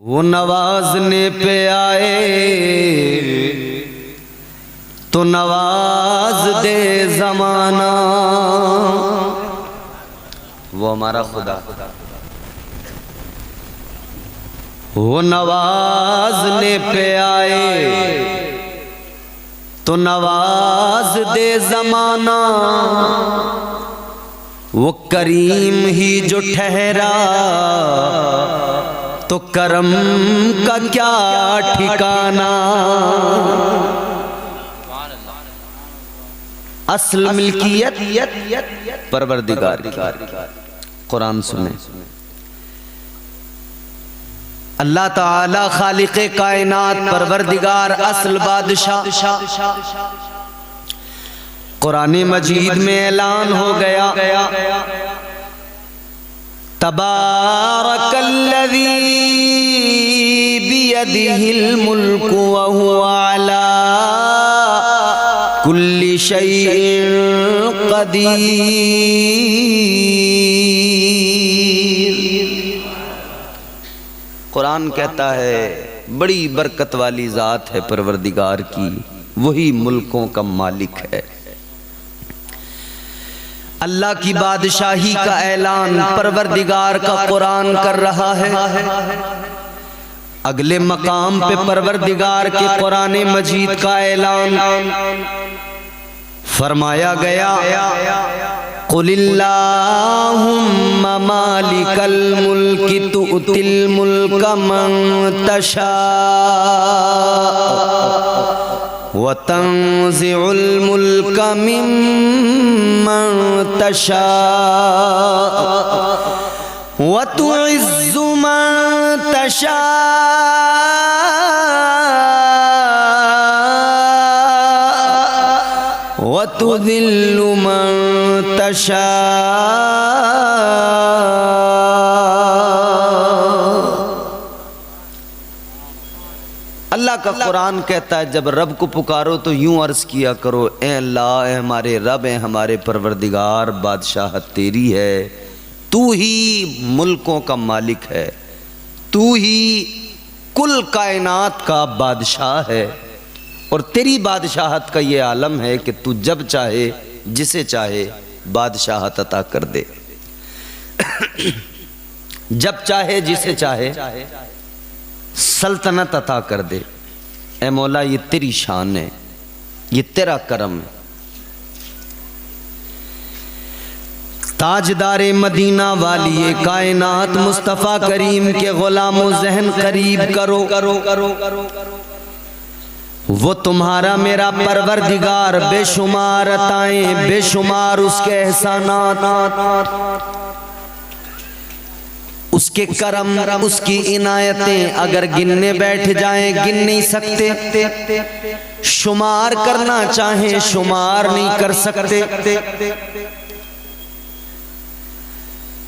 वो नवाजने पे आए तो नवाज दे जमाना, वो हमारा खुदा। वो नवाजने पे आए तो नवाज दे जमाना, वो करीम ही जो ठहरा तो करम का क्या ठिकाना। असल मिल्कियत परवरदिगार की। कुरान सुने, अल्लाह ताला खालिक़े कायनात परवरदिगार असल बादशाह। कुरान मजीद में ऐलान हो गया, तबारकल्लज़ी बियदिहिल मुल्कु व हुवा अला कुल्ली शैइन क़दीर। कुरान कहता है बड़ी बरकत वाली ज़ात है परवरदिगार की, वही मुल्कों का मालिक है। अल्लाह की बादशाही का ऐलान परवरदिगार का कुरान कर रहा है। अगले मकाम पे परवरदिगार के कुरान मजीद का ऐलान फरमाया गया, कुलिल्लाहुम्मा मालिकल मुल्कि तुअतिल मुल्का मन तशा व तंज़िउल मुल्का मिम्मन तशा व तुइज़्ज़ु मन तशा व तुज़िल्लु मन तशा। अल्लाह का कुरान कहता है जब रब को पुकारो तो यूं अर्ज किया करो, ए अल्लाह, ए हमारे रब, ए हमारे परवरदिगार, बादशाहत तेरी है, तू ही मुल्कों का मालिक है, तू ही कुल कायनात का बादशाह है। और तेरी बादशाहत का ये आलम है कि तू जब चाहे जिसे चाहे बादशाहत अता कर दे, जब चाहे जिसे चाहे सल्तनत अता कर दे। ए मौला, ये तेरी शान है, ये तेरा करम है। ताजदारे मदीना वाली कायनात मुस्तफ़ा करीम के गुलामो ज़हन करीब करो, वो तुम्हारा मेरा परवरदिगार बेशुमार अताएं, बेशुमार उसके एहसानात, उसके करम, उसकी इनायतें अगर गिनने बैठ जाएं गिन नहीं सकते, शुमार करना चाहें शुमार नहीं कर सकते।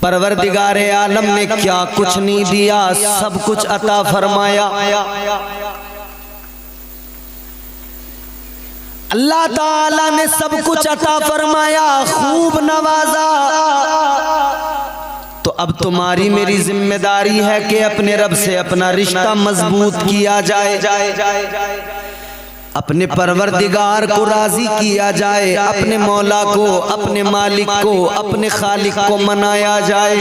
परवरदिगारे आलम ने क्या कुछ नहीं दिया, सब कुछ अता फरमाया। अल्लाह ताला ने सब कुछ अता फरमाया, खूब नवाजा। तो अब तुम्हारी मेरी जिम्मेदारी है कि अपने रब से अपना रिश्ता मजबूत किया जाए, अपने परवरदिगार को राजी किया जाए, अपने मौला को, अपने मालिक को, अपने खालिक को मनाया जाए।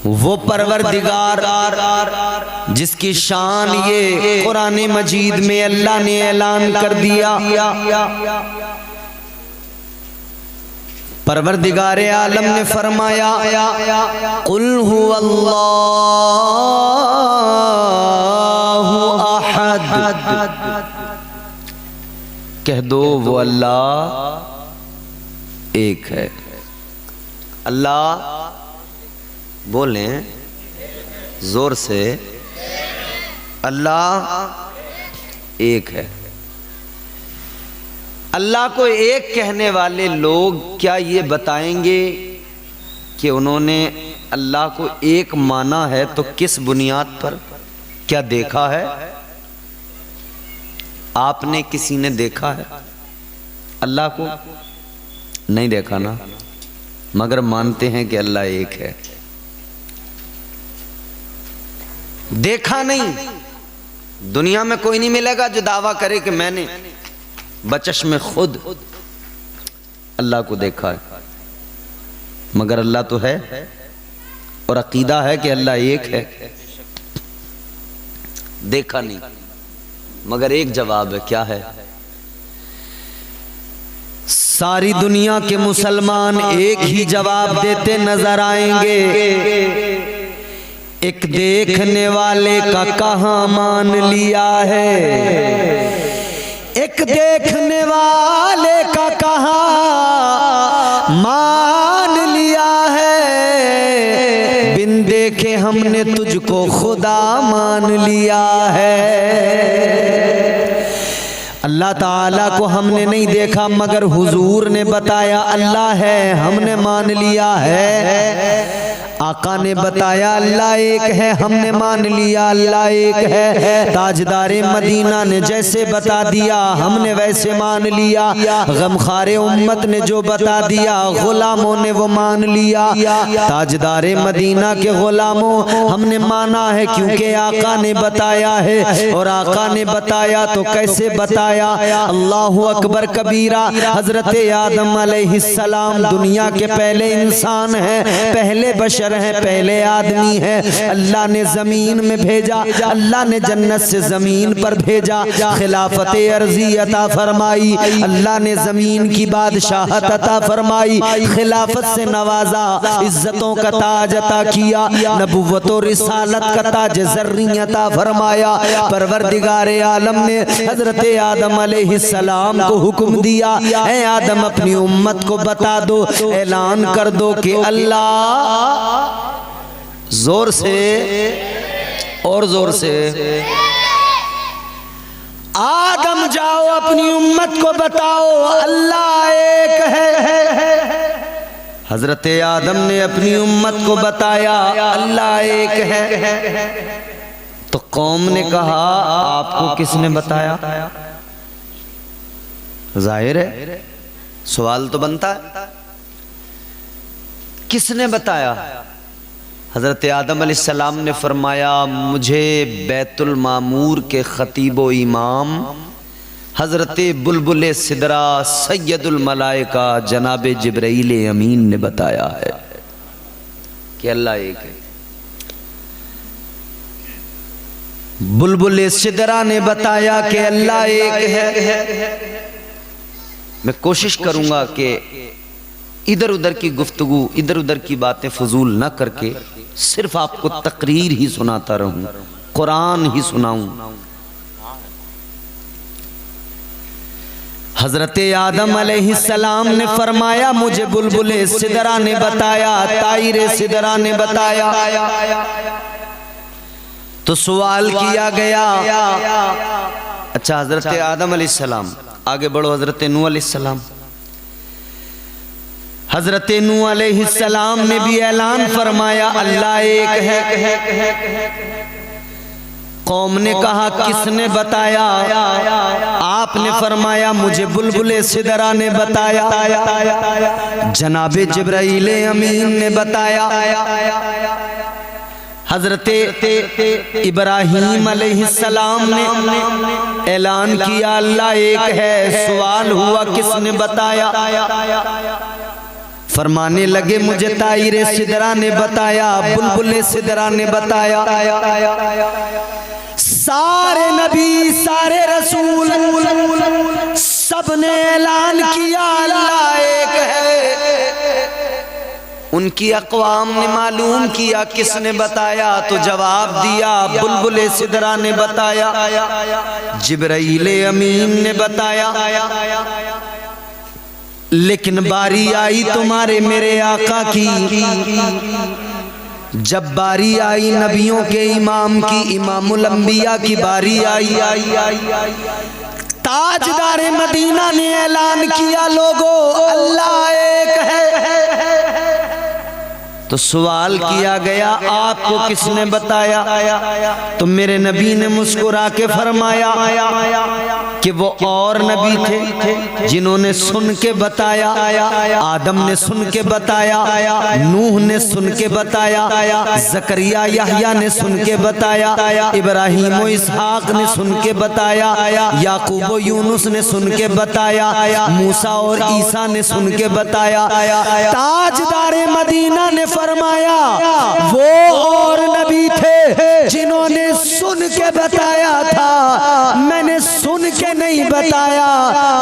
वो परवरदिगार जिसकी शान ये कुरान मजीद में अल्लाह ने ऐलान कर दिया। परवरदिगारे आलम ने फरमाया, कुल हुवल्लाहु अहद, कह दो वो अल्लाह एक है। अल्लाह बोलें जोर से, अल्लाह एक है। अल्लाह को एक कहने वाले लोग क्या ये बताएंगे कि उन्होंने अल्लाह को एक माना है तो किस बुनियाद पर, क्या देखा है? आपने किसी ने देखा है अल्लाह को? नहीं देखा ना, मगर मानते हैं कि अल्लाह एक है। देखा नहीं। दुनिया में कोई नहीं मिलेगा जो दावा करे कि मैंने बचश में खुद अल्लाह को देखा है, मगर अल्लाह तो है और अकीदा है कि अल्लाह एक है। देखा नहीं, मगर एक जवाब है, क्या है? सारी दुनिया के मुसलमान एक ही जवाब देते नजर आएंगे, एक देखने वाले का कहां मान लिया है, एक देखने वाले का कहां मान लिया है, बिन देखे हमने तुझको खुदा मान लिया है। अल्लाह ताला को हमने नहीं देखा, मगर हुजूर ने बताया अल्लाह है, हमने मान लिया है। आका ने बताया अल्लाह एक है, हमने मान लिया अल्लाह एक है। ताजदारे मदीना ने जैसे बता दिया हमने वैसे मान लिया। गमखारे उम्मत ने जो बता दिया गुलामों ने वो मान लिया। ताजदारे मदीना के गुलामों हमने माना है क्योंकि आका ने बताया है, और आका ने बताया तो कैसे बताया? अल्लाहु अकबर कबीरा। हजरत आदम अलैहिस्सलाम दुनिया के पहले इंसान हैं, पहले बशर है, पहले आदमी है। अल्लाह ने जमीन में भेजा, अल्लाह ने जन्नत से जमीन पर भेजा, खिलाफत अर्जी अता फरमाई, अल्लाह ने जमीन की बादशाहत अता फरमाई, खिलाफत से नवाजा, इज्जतों का ताज अता किया, नबुव्वत और रिसालत का ताज ज़र्री अता फरमाया। परवरदिगारे आलम ने हजरत आदम अलैहिस्सलाम को हुक्म दिया, ऐ आदम अपनी उम्मत को बता दो, ऐलान कर दो कि अल्लाह, जोर से और जोर से, आदम जाओ अपनी उम्मत को बताओ अल्लाह एक है। हजरत आदम ने अपनी उम्मत को बताया अल्लाह एक है। तो कौम ने कहा आपको किसने बताया? जाहिर है सवाल तो बनता है, किसने बताया? हजरत आदम अलैहिस्सलाम ने फरमाया मुझे बैतुल मामूर के खतीबो इमाम हजरत बुलबुल सिदरा सैयदुल मलाइका जनाब जिब्राइल अमीन ने बताया है कि अल्लाह एक है। बुलबुल सिदरा ने बताया कि अल्लाह एक है। मैं कोशिश करूंगा कि इधर उधर की गुफ्तगू, इधर उधर की बातें फजूल न करके सिर्फ आपको तकरीर ही सुनाता रहूं, कुरान ही सुनाऊं। हजरत आदम अलैहिस्सलाम ने फरमाया मुझे बुलबुल सिदरा ने बताया, ताइर सिदरा ने बताया। तो सवाल किया गया, अच्छा हजरत आदम अलैहिस्सलाम, आगे बढ़ो हजरत नूह अलैहिस्सलाम। हजरत नूह अलैहिस्सलाम ने भी ऐलान फरमाया अल्लाह एक है। कौम ने कहा किसने बताया? आपने फरमाया मुझे बुलबुल सिदरा ने बताया, जनाबे जिब्राइल अमीन ने बताया। हजरत इब्राहीम अलैहिस्सलाम ने ऐलान किया अल्लाह एक है। सवाल हुआ किसने बताया? फरमाने लगे मुझे ताइर सिदरा ने बताया, बुलबुल सिदरा ने बताया। सारे नबी, सारे रसूल, सबने ऐलान किया अल्लाह एक है। उनकी अक़वाम ने मालूम किया किसने बताया, तो जवाब दिया बुलबुल सिदरा ने बताया, जिब्राइल अमीन ने बताया। लेकिन बारी आई तुम्हारे मेरे आका की, जब बारी आई नबियों के इमाम की, इमामुल अंबिया की बारी आई, ताजदारे मदीना ने ऐलान किया लोगों अल्लाह एक है। तो सवाल किया गया आपको किसने बताया? तो मेरे नबी ने मुस्कुरा के फरमाया कि वो और नबी थे जिन्होंने सुन के बताया। आदम ने सुन के बताया, नूह ने सुन के बताया, जकरिया यहया ने सुन के बताया, इब्राहीम व इसहाक ने सुन के बताया, याकूब व यूनुस ने सुन के बताया, मूसा और ईसा ने सुन के बताया। ताजदारे मदीना ने फरमाया वो और नबी थे जिन्होंने सुन के बताया था। मैंने सुन के नहीं बताया,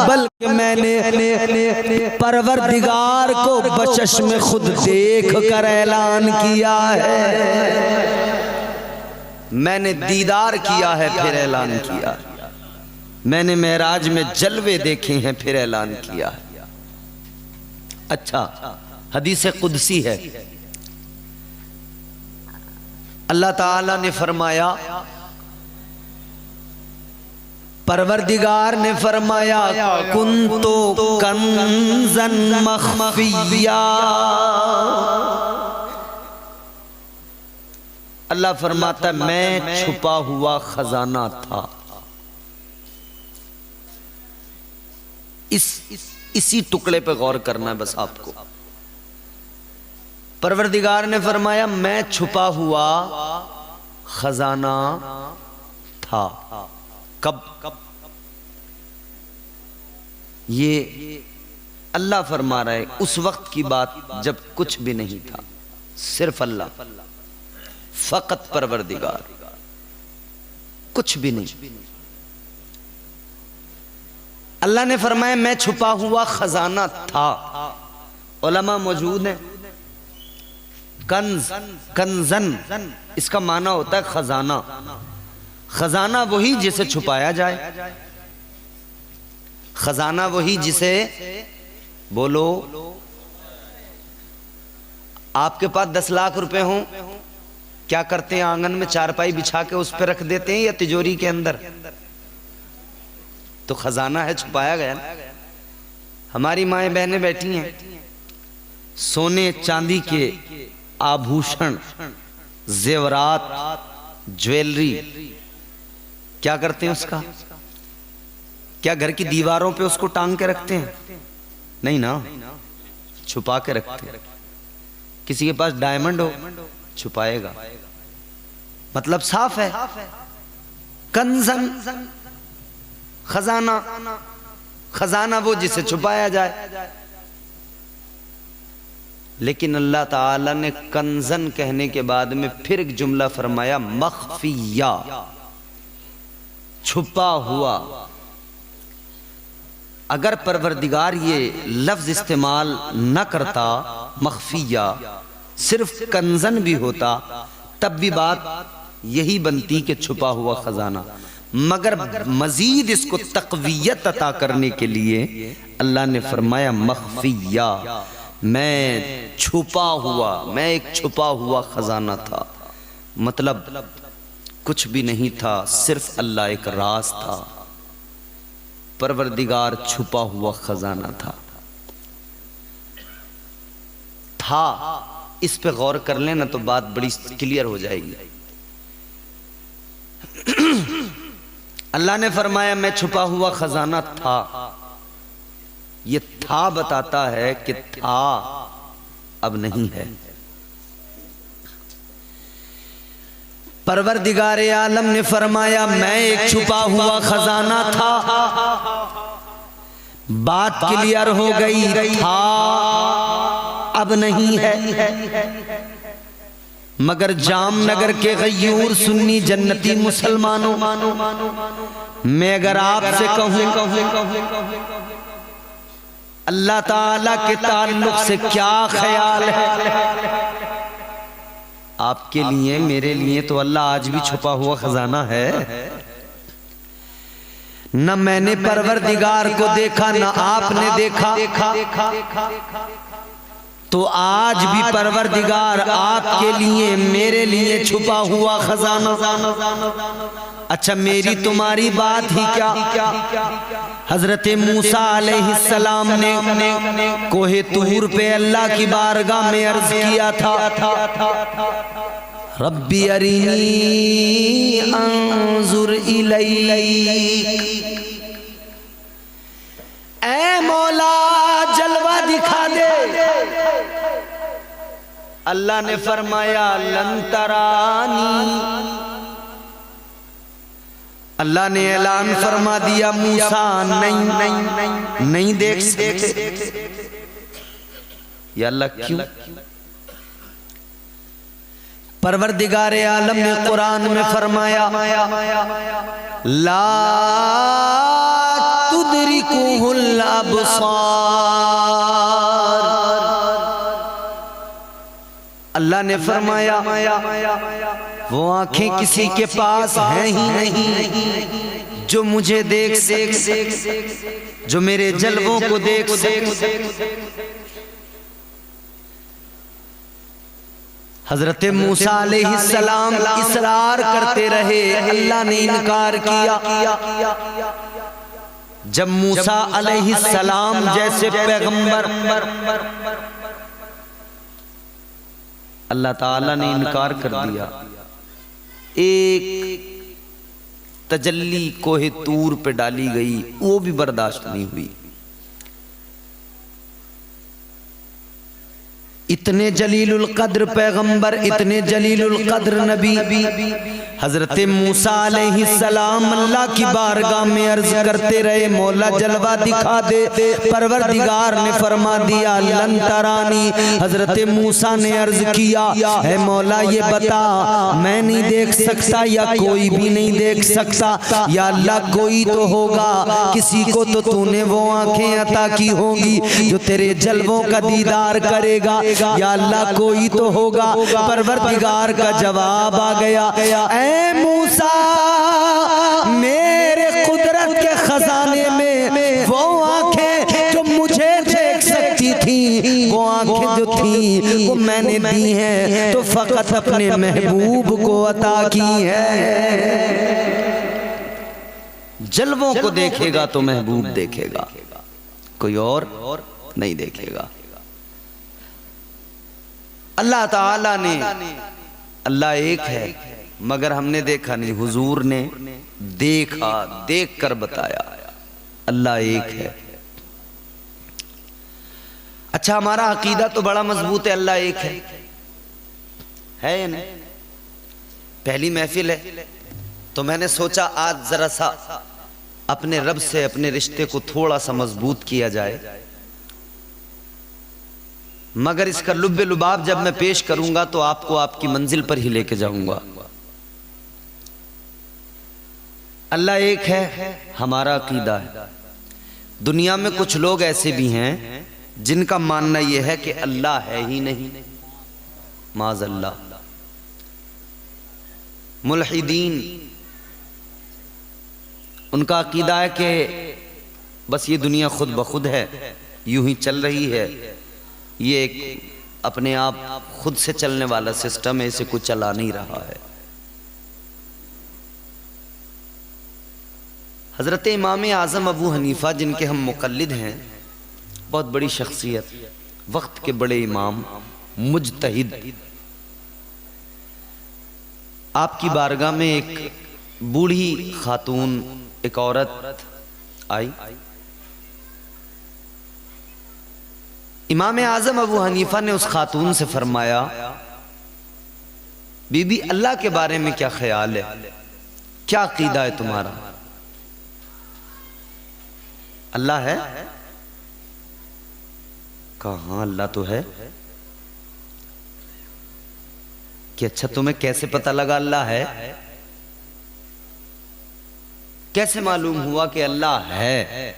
बल्कि मैंने परवरदिगार को बचश में खुद देख कर ऐलान किया है। मैंने दीदार किया है फिर ऐलान किया। मैंने मेराज में जलवे देखे हैं फिर ऐलान किया है। अच्छा, हदीस कुदसी है। अल्लाह ताला ने फरमाया, परवरदिगार ने फरमाया कुन्तु कंज़न मख़फ़िया। अल्लाह फरमाता मैं छुपा हुआ खजाना था। इसी टुकड़े पे गौर करना है बस आपको। परवरदिगार ने फरमाया मैं छुपा हुआ खजाना था। कब? ये अल्लाह फरमा रहा है उस वक्त की बात जब कुछ भी नहीं था, सिर्फ अल्लाह, फकत परवरदिगार, कुछ भी नहीं। अल्लाह ने फरमाया मैं छुपा हुआ खजाना था। उलमा मौजूद हैं। कंज, कंजन इसका माना होता है खजाना। खजाना वही जिसे छुपाया जाए, खजाना वही जिसे, बोलो, आपके पास 10 लाख रुपए हों, क्या करते हैं? आंगन में चारपाई बिछा के उस पर रख देते हैं या तिजोरी के अंदर? तो खजाना है, छुपाया गया ना। हमारी माएं बहनें बैठी हैं, सोने चांदी के आभूषण, जेवरात, ज्वेलरी, क्या करते हैं उसका? क्या घर की दीवारों पे उसको टांग के रखते हैं? नहीं ना, छुपा के रखते हैं। किसी के पास डायमंड हो, छुपाएगा, मतलब साफ है। कंजन, खजाना, खजाना वो जिसे छुपाया जाए। लेकिन अल्लाह ताला ने कंजन कहने के बाद में फिर एक जुमला फरमाया मखफिया, छुपा हुआ। अगर परवरदिगार ये लफ्ज इस्तेमाल न करता, मखफिया, सिर्फ कंजन भी होता, तब भी बात यही बनती कि छुपा हुआ खजाना। मगर मजीद इसको तक़वियत अता करने के लिए अल्लाह ने फरमाया मखफिया, मैं छुपा हुआ, मैं एक छुपा हुआ खजाना था। मतलब कुछ भी नहीं था, सिर्फ अल्लाह एक राज था। परवरदिगार छुपा हुआ खजाना था। इस पे गौर कर लेना तो बात बड़ी क्लियर हो जाएगी। अल्लाह ने फरमाया मैं छुपा हुआ खजाना था। ये था बताता है कि था अब नहीं है। परवरदिगार आलम ने फरमाया मैं एक छुपा हुआ खजाना था। बात क्लियर हो गई, था अब नहीं है। मगर जामनगर के गयूर सुन्नी जन्नती मुसलमानों, मैं अगर आपसे कहूं अल्लाह ताला के ताल्लुक से क्या ख्याल है आपके लिए, मेरे लिए, तो अल्लाह आज भी छुपा हुआ खजाना है। न मैंने परवरदिगार को देखा, न आपने देखा, तो आज भी परवरदिगार आपके लिए मेरे लिए छुपा हुआ खजाना। अच्छा मेरी तुम्हारी बात ही क्या, हजरत मूसा अलैहिस्सलाम ने कोहे तूर पे अल्लाह की बारगाह में अर्ज किया था, रब्बी अरिनी अंजुर इलैक, ऐ मौला जलवा दिखा दे। अल्लाह ने फरमाया लन तरानी, अल्लाह ने ऐलान फरमा दिया मूसा नहीं देख सकते। या अल्लाह क्यों? परवरदिगार आलम ने कुरान में फरमाया ला तुदरिकुहुल अबसार, अल्लाह ने फरमाया वो आंखें किसी के पास हैं ही नहीं जो मुझे देख सके, जो मेरे जलवों को देख सके। हजरत मूसा अलैहिस्सलाम इसरार करते रहे, अल्लाह ने इनकार किया। जब मूसा अलैहिस्सलाम जैसे पैगंबर, अल्लाह ताला ने इनकार कर दिया। एक तजल्ली कोहे तूर पे डाली गई, वो भी बर्दाश्त नहीं हुई। इतने जलीलुल कद्र पैगंबर, इतने जलीलुल कद्र नबी हजरत मूसा अलैहिस्सलाम अल्लाह की बारगाह में अर्ज करते रहे मौला जलवा दिखा दे। परवरदिगार ने फरमा दिया लन तरानी। हजरत मूसा ने अर्ज किया है मौला ये बता मैं नहीं देख सकता या कोई भी नहीं देख सकता? या अल्लाह कोई तो होगा, किसी को तो तूने वो आंखें अता की होंगी जो तेरे जलवों का दीदार करेगा। या अल्लाह कोई तो होगा। परवरदिगार का जवाब आ गया ऐ मूसा मेरे कुदरत के खजाने में वो आंखें जो मुझे देख सकती थी, वो आंखें जो थी वो मैंने दी हैं तो फकत अपने महबूब को अता की है। जलवों को देखेगा तो महबूब देखेगा, कोई और नहीं देखेगा। अल्लाह ताला ने, अल्लाह एक है मगर हमने देखा नहीं, हुजूर ने देखा, देख कर बताया अल्लाह एक है। अच्छा हमारा अकीदा तो बड़ा मजबूत है, अल्लाह एक है या नहीं? पहली महफिल है तो मैंने सोचा आज जरा सा अपने रब से अपने रिश्ते को थोड़ा सा मजबूत किया जाए, मगर इसका लुब्बे लुबाब जब मैं पेश करूंगा तो आपको आपकी मंजिल पर ही लेके जाऊंगा। अल्लाह एक है हमारा अकीदा है। दुनिया में कुछ लोग ऐसे भी हैं जिनका मानना यह है कि अल्लाह है ही नहीं, माज़अल्लाह। मुल्हिदीन उनका अकीदा है कि बस ये दुनिया खुद ब खुद है, यूं ही चल रही है, ये एक अपने आप खुद से चलने वाला सिस्टम है, इसे कुछ चला नहीं रहा है। हजरत इमाम आज़म अबू हनीफा जिनके हम मुक़ल्लिद हैं, बहुत बड़ी शख्सियत, वक्त के बड़े इमाम, मुजतहिद, आपकी बारगाह में एक बूढ़ी खातून, एक औरत आई। इमाम आज़म अबू हनीफा ने उस खातून से फरमाया बीबी अल्लाह के बारे में क्या ख्याल है, क्या अकीदा है तुम्हारा? अल्लाह है? कहाँ अल्लाह तो है कि अच्छा तुम्हें कैसे पता लगा अल्लाह है? कैसे मालूम हुआ कि अल्लाह है?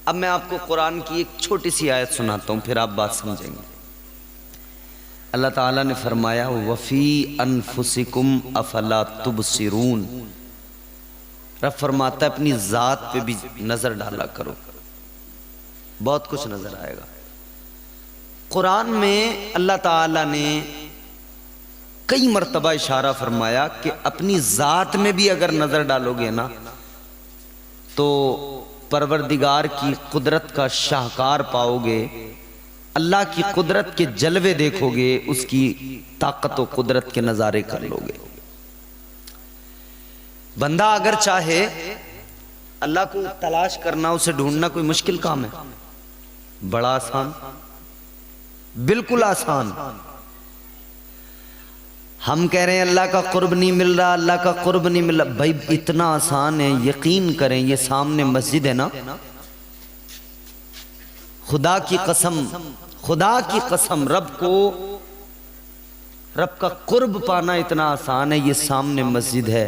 अब मैं आपको कुरान की एक छोटी सी आयत सुनाता हूँ, फिर आप बात समझेंगे। अल्लाह ताला ने फरमाया वफ़ी अनफुसिकुम अफला तुबसिरून। रब फरमाता है अपनी ज़ात पे भी नज़र डाला करो, बहुत कुछ नज़र आएगा। कुरान में अल्लाह ताला ने कई मर्तबा इशारा फरमाया कि अपनी ज़ात में भी अगर नज़र डालोगे ना तो परवरदिगार की कुदरत का शाहकार पाओगे, अल्लाह की कुदरत के जलवे देखोगे, उसकी ताकत और कुदरत के नज़ारे कर लोगे। बंदा अगर चाहे, अल्लाह को तलाश करना, उसे ढूंढना कोई मुश्किल काम है? बड़ा आसान, बिल्कुल आसान। हम कह रहे हैं अल्लाह का कुर्ब नहीं मिल रहा, अल्लाह का कुर्ब नहीं मिल रहा। भाई इतना आसान है, यकीन करें, ये सामने मस्जिद है ना, खुदा की कसम, खुदा की कसम, रब का कुर्ब पाना इतना आसान है। ये सामने मस्जिद है,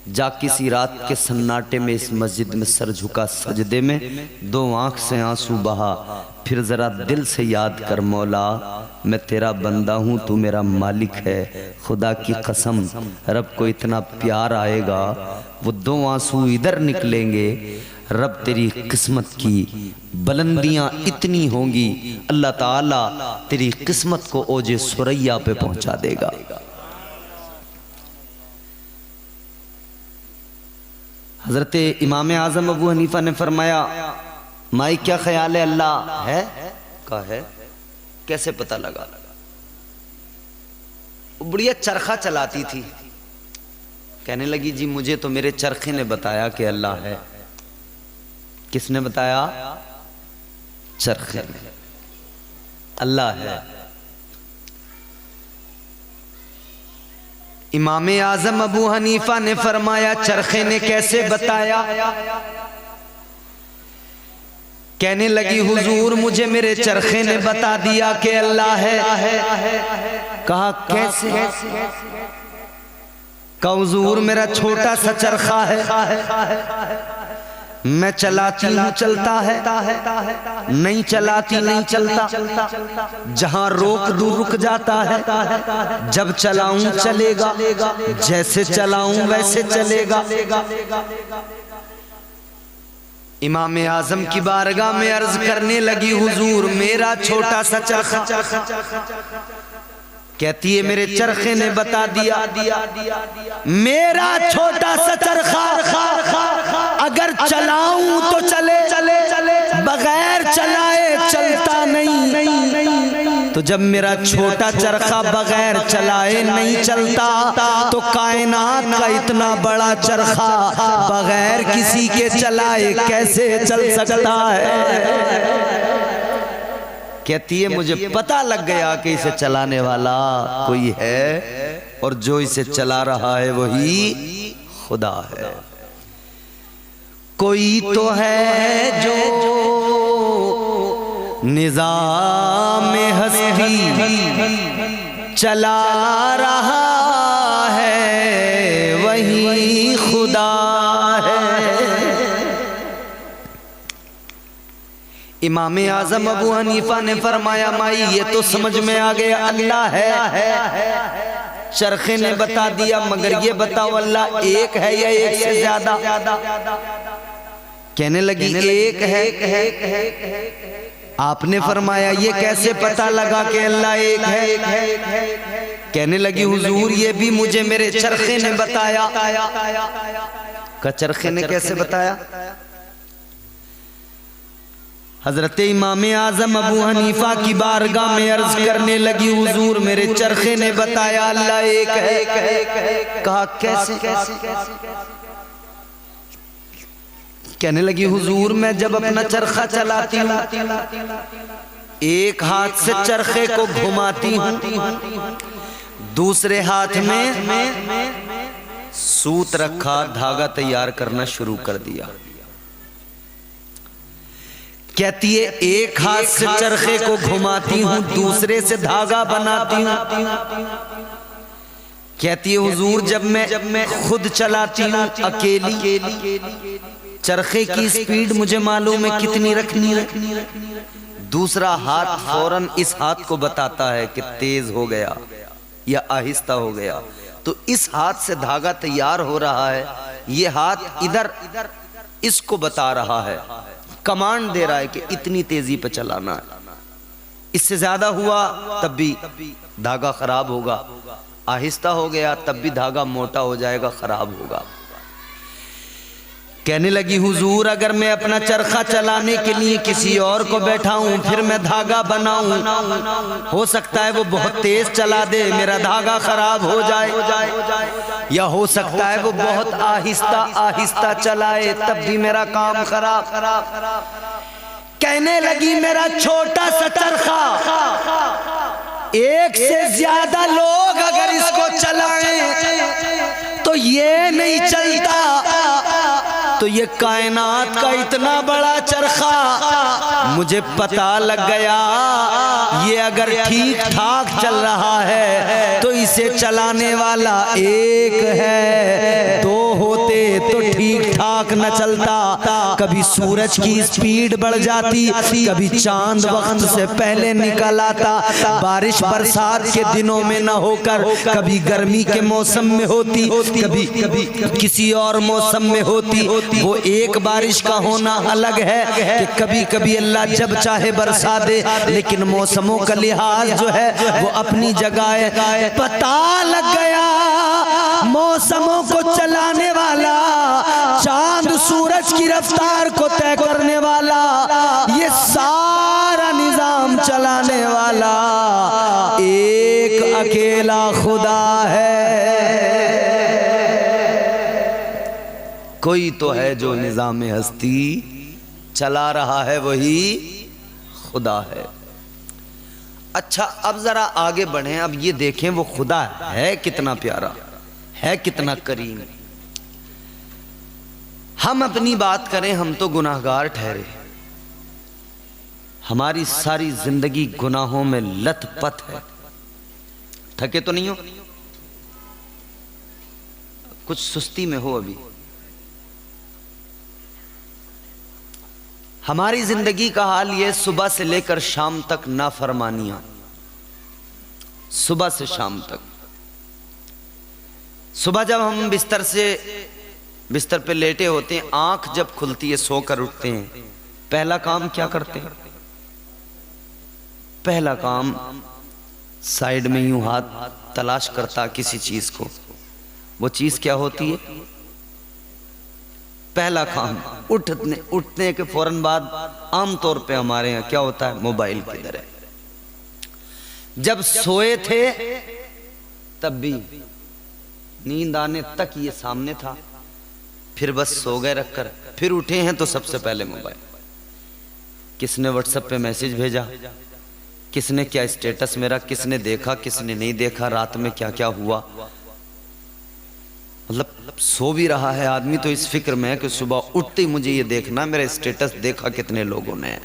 जा किसी रात के सन्नाटे में इस मस्जिद में सर झुका सजदे में, दो आंख से आंसू बहा, फिर जरा दिल से याद कर मौला मैं तेरा बंदा हूँ, तू मेरा मालिक है। खुदा की कसम रब को इतना प्यार आएगा, वो दो आंसू इधर निकलेंगे, रब तेरी किस्मत की बुलंदियां इतनी होंगी, अल्लाह ताला तेरी किस्मत को ओजे सुरैया पे पहुंचा देगा। हजरत इमाम आजम अबू हनीफा ने फरमाया, माई क्या ख्याल है, अल्लाह है? का है, कैसे पता लगा? वो बुढ़िया चरखा चलाती थी, कहने लगी जी मुझे तो मेरे चरखे ने बताया कि अल्लाह है। किसने बताया? चरखे ने, अल्लाह है। इमाम आजम अबू हनीफा ने फरमाया चरखे ने कैसे बताया? कहने लगी हुजूर मुझे मेरे चरखे ने बता दिया कि अल्लाह है। कहा कैसे? कहा हुजूर मेरा छोटा सा चरखा है, मैं चलाती हूँ चलता है, नहीं चलाती नहीं चलता, जहां रोक दूर रुक जाता है, जब चलाऊं चलेगा, जैसे चलाऊं वैसे चलेगा। इमाम आजम की बारगाह में अर्ज करने लगी हुजूर मेरा छोटा सा चरखा, कहती है मेरे चरखे ने बता दिया, मेरा छोटा सा चरखा अगर चलाऊं तो चले, बगैर चलाए चलता नहीं। तो जब मेरा छोटा चरखा बगैर चलाए नहीं चलता, तो कायनात का इतना बड़ा चरखा बगैर किसी के चलाए कैसे चल सकता है? कहती है मुझे पता लग गया कि इसे चलाने वाला कोई है, और जो इसे चला रहा है वही खुदा है। कोई तो है जो निज़ाम हस्ती चला रहा है, वही खुदा है। इमाम आजम अबू हनीफा ने फरमाया माई ये तो समझ में आ गया अल्लाह है, चरखे ने बता दिया, मगर ये बताओ अल्लाह एक है या एक से ज्यादा? कहने लगी एक है। आपने फरमाया ये कैसे पता लगा कि अल्लाह एक है? कहने लगी हुजूर ये भी मुझे मेरे चरखे ने बताया। का चरखे ने कैसे बताया? हजरत इमाम आजम अबू हनीफा की बारगाह में अर्ज करने लगी हुजूर मेरे चरखे ने बताया अल्लाह एक है। कहा कैसे? कहने लगी हुजूर मैं जब अपना चरखा चलाती हूँ, एक हाथ से चरखे को घुमाती हूँ, दूसरे हाथ में सूत रखा, धागा तैयार करना शुरू कर दिया। कहती है एक हाथ से चरखे को घुमाती हूँ, दूसरे से धागा बनाती हूँ। कहती है हुजूर जब मैं खुद चलाती हूँ अकेली, चरखे की स्पीड मुझे मालूम है कितनी रखनी है। दूसरा हाथ फौरन इस हाथ को बताता है कि तेज हो गया या आहिस्ता हो गया। तो इस हाथ से धागा तैयार हो रहा है, ये हाथ इधर इसको बता रहा है, कमांड दे रहा है कि इतनी तेजी पे चलाना है। इससे ज्यादा हुआ तब भी धागा खराब होगा, आहिस्ता हो गया तब भी धागा मोटा हो जाएगा, खराब होगा। कहने लगी हुजूर अगर मैं अपना चरखा चलाने के लिए किसी और को बैठाऊं फिर मैं धागा बनाऊं, हो सकता है वो बहुत तेज चला दे मेरा धागा खराब हो जाए, या हो सकता है वो बहुत आहिस्ता आहिस्ता चलाए तब भी मेरा काम खराब। कहने लगी मेरा छोटा सा चरखा एक से ज्यादा लोग अगर इसको चलाएं तो ये नहीं चलता, तो ये कायनात का इतना बड़ा चरखा मुझे पता लग गया, ये अगर ठीक ठाक चल रहा है तो इसे चलाने वाला एक है, दो होते तो ठीक ठाक न चलता। कभी सूरज की स्पीड बढ़ जाती, कभी चांद वक्त से पहले निकल आता, बारिश बरसात के दिनों में न होकर कभी गर्मी के मौसम में होती, कभी किसी और मौसम में होती। वो एक बारिश का होना अलग है कि कभी कभी अल्लाह जब चाहे बरसा दे, लेकिन मौसमों का लिहाज जो है वो अपनी जगह है। पता लग गया मौसमों को चलाने वाला, चांद सूरज की रफ्तार को तय करने वाला, ये सारा निजाम चलाने वाला एक अकेला खुदा है। कोई तो है जो निजाम हस्ती चला रहा है, वही खुदा है। अच्छा अब जरा आगे बढ़ें, अब ये देखें वो खुदा है कितना प्यारा है, कितना करीम। हम अपनी बात करें, हम तो गुनाहगार ठहरे, हमारी सारी जिंदगी गुनाहों में लथपथ है। थके तो नहीं हो, कुछ सुस्ती में हो अभी। हमारी जिंदगी का हाल ये, सुबह से लेकर शाम तक नाफरमानियां, सुबह से शाम तक। सुबह जब हम बिस्तर पे लेटे होते हैं, आंख जब खुलती है, सोकर उठते हैं, पहला काम क्या करते हैं? पहला काम साइड में यूं हाथ तलाश करता किसी चीज को, वो चीज क्या होती है? पहला काम उठने के फौरन बाद आमतौर पे हमारे यहाँ क्या होता है? मोबाइल किधर है। जब सोए थे तब भी नींद आने तक ये सामने था, फिर बस सो गए रखकर, फिर उठे हैं तो सबसे पहले मोबाइल। किसने व्हाट्सएप पे मैसेज भेजा, किसने क्या स्टेटस मेरा, किसने देखा किसने नहीं देखा, रात में क्या क्या हुआ। मतलब सो भी रहा है आदमी तो इस फिक्र में है कि सुबह उठते ही मुझे ये देखना मेरा स्टेटस देखा कितने लोगों ने।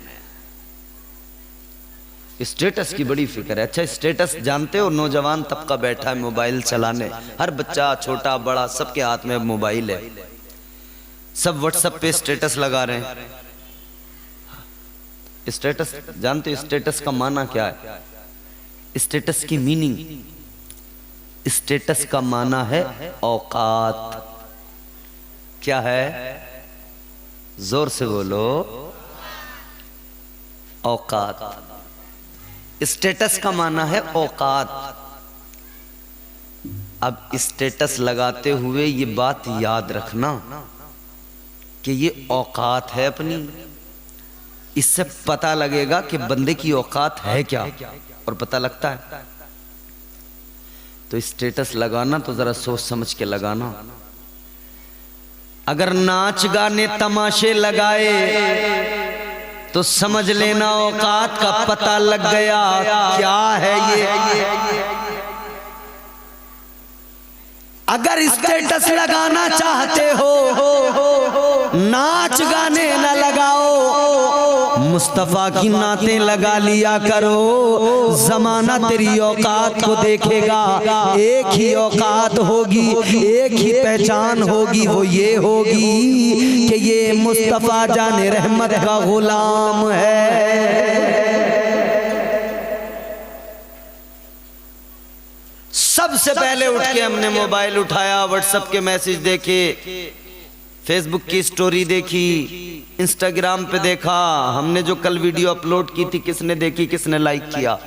स्टेटस की बड़ी फिक्र है। अच्छा स्टेटस जानते हो, नौजवान तबका बैठा है मोबाइल चलाने, हर बच्चा छोटा बड़ा सबके हाथ में मोबाइल है, सब व्हाट्सएप पे स्टेटस लगा रहे हैं। स्टेटस जानते हो स्टेटस का माना क्या है? स्टेटस की मीनिंग, स्टेटस का माना है औकात। क्या है? जोर से बोलो, औकात। स्टेटस का माना है औकात। अब स्टेटस लगाते हुए ये बात याद रखना कि ये औकात है अपनी, इससे पता लगेगा कि बंदे की औकात है क्या, और पता लगता है। तो स्टेटस लगाना तो जरा सोच समझ के लगाना। अगर नाच गाने तमाशे लगाए तो समझ लेना औकात का पता लग गया। क्या है ये? अगर स्टेटस लगाना चाहते हो, नाच गाने न लगाओ, मुस्तफा की नातें लगा लिया करो। जमाना तेरी औकात को देखेगा, एक ही औकात होगी, एक ही पहचान होगी, वो ये होगी कि ये मुस्तफा जाने रहमत का गुलाम है। सबसे पहले उठ के हमने मोबाइल उठाया, व्हाट्सएप के मैसेज देखे, फेसबुक की स्टोरी देखी, इंस्टाग्राम पे देखा, हमने जो कल वीडियो अपलोड की थी किसने देखी, किसने लाइक किया,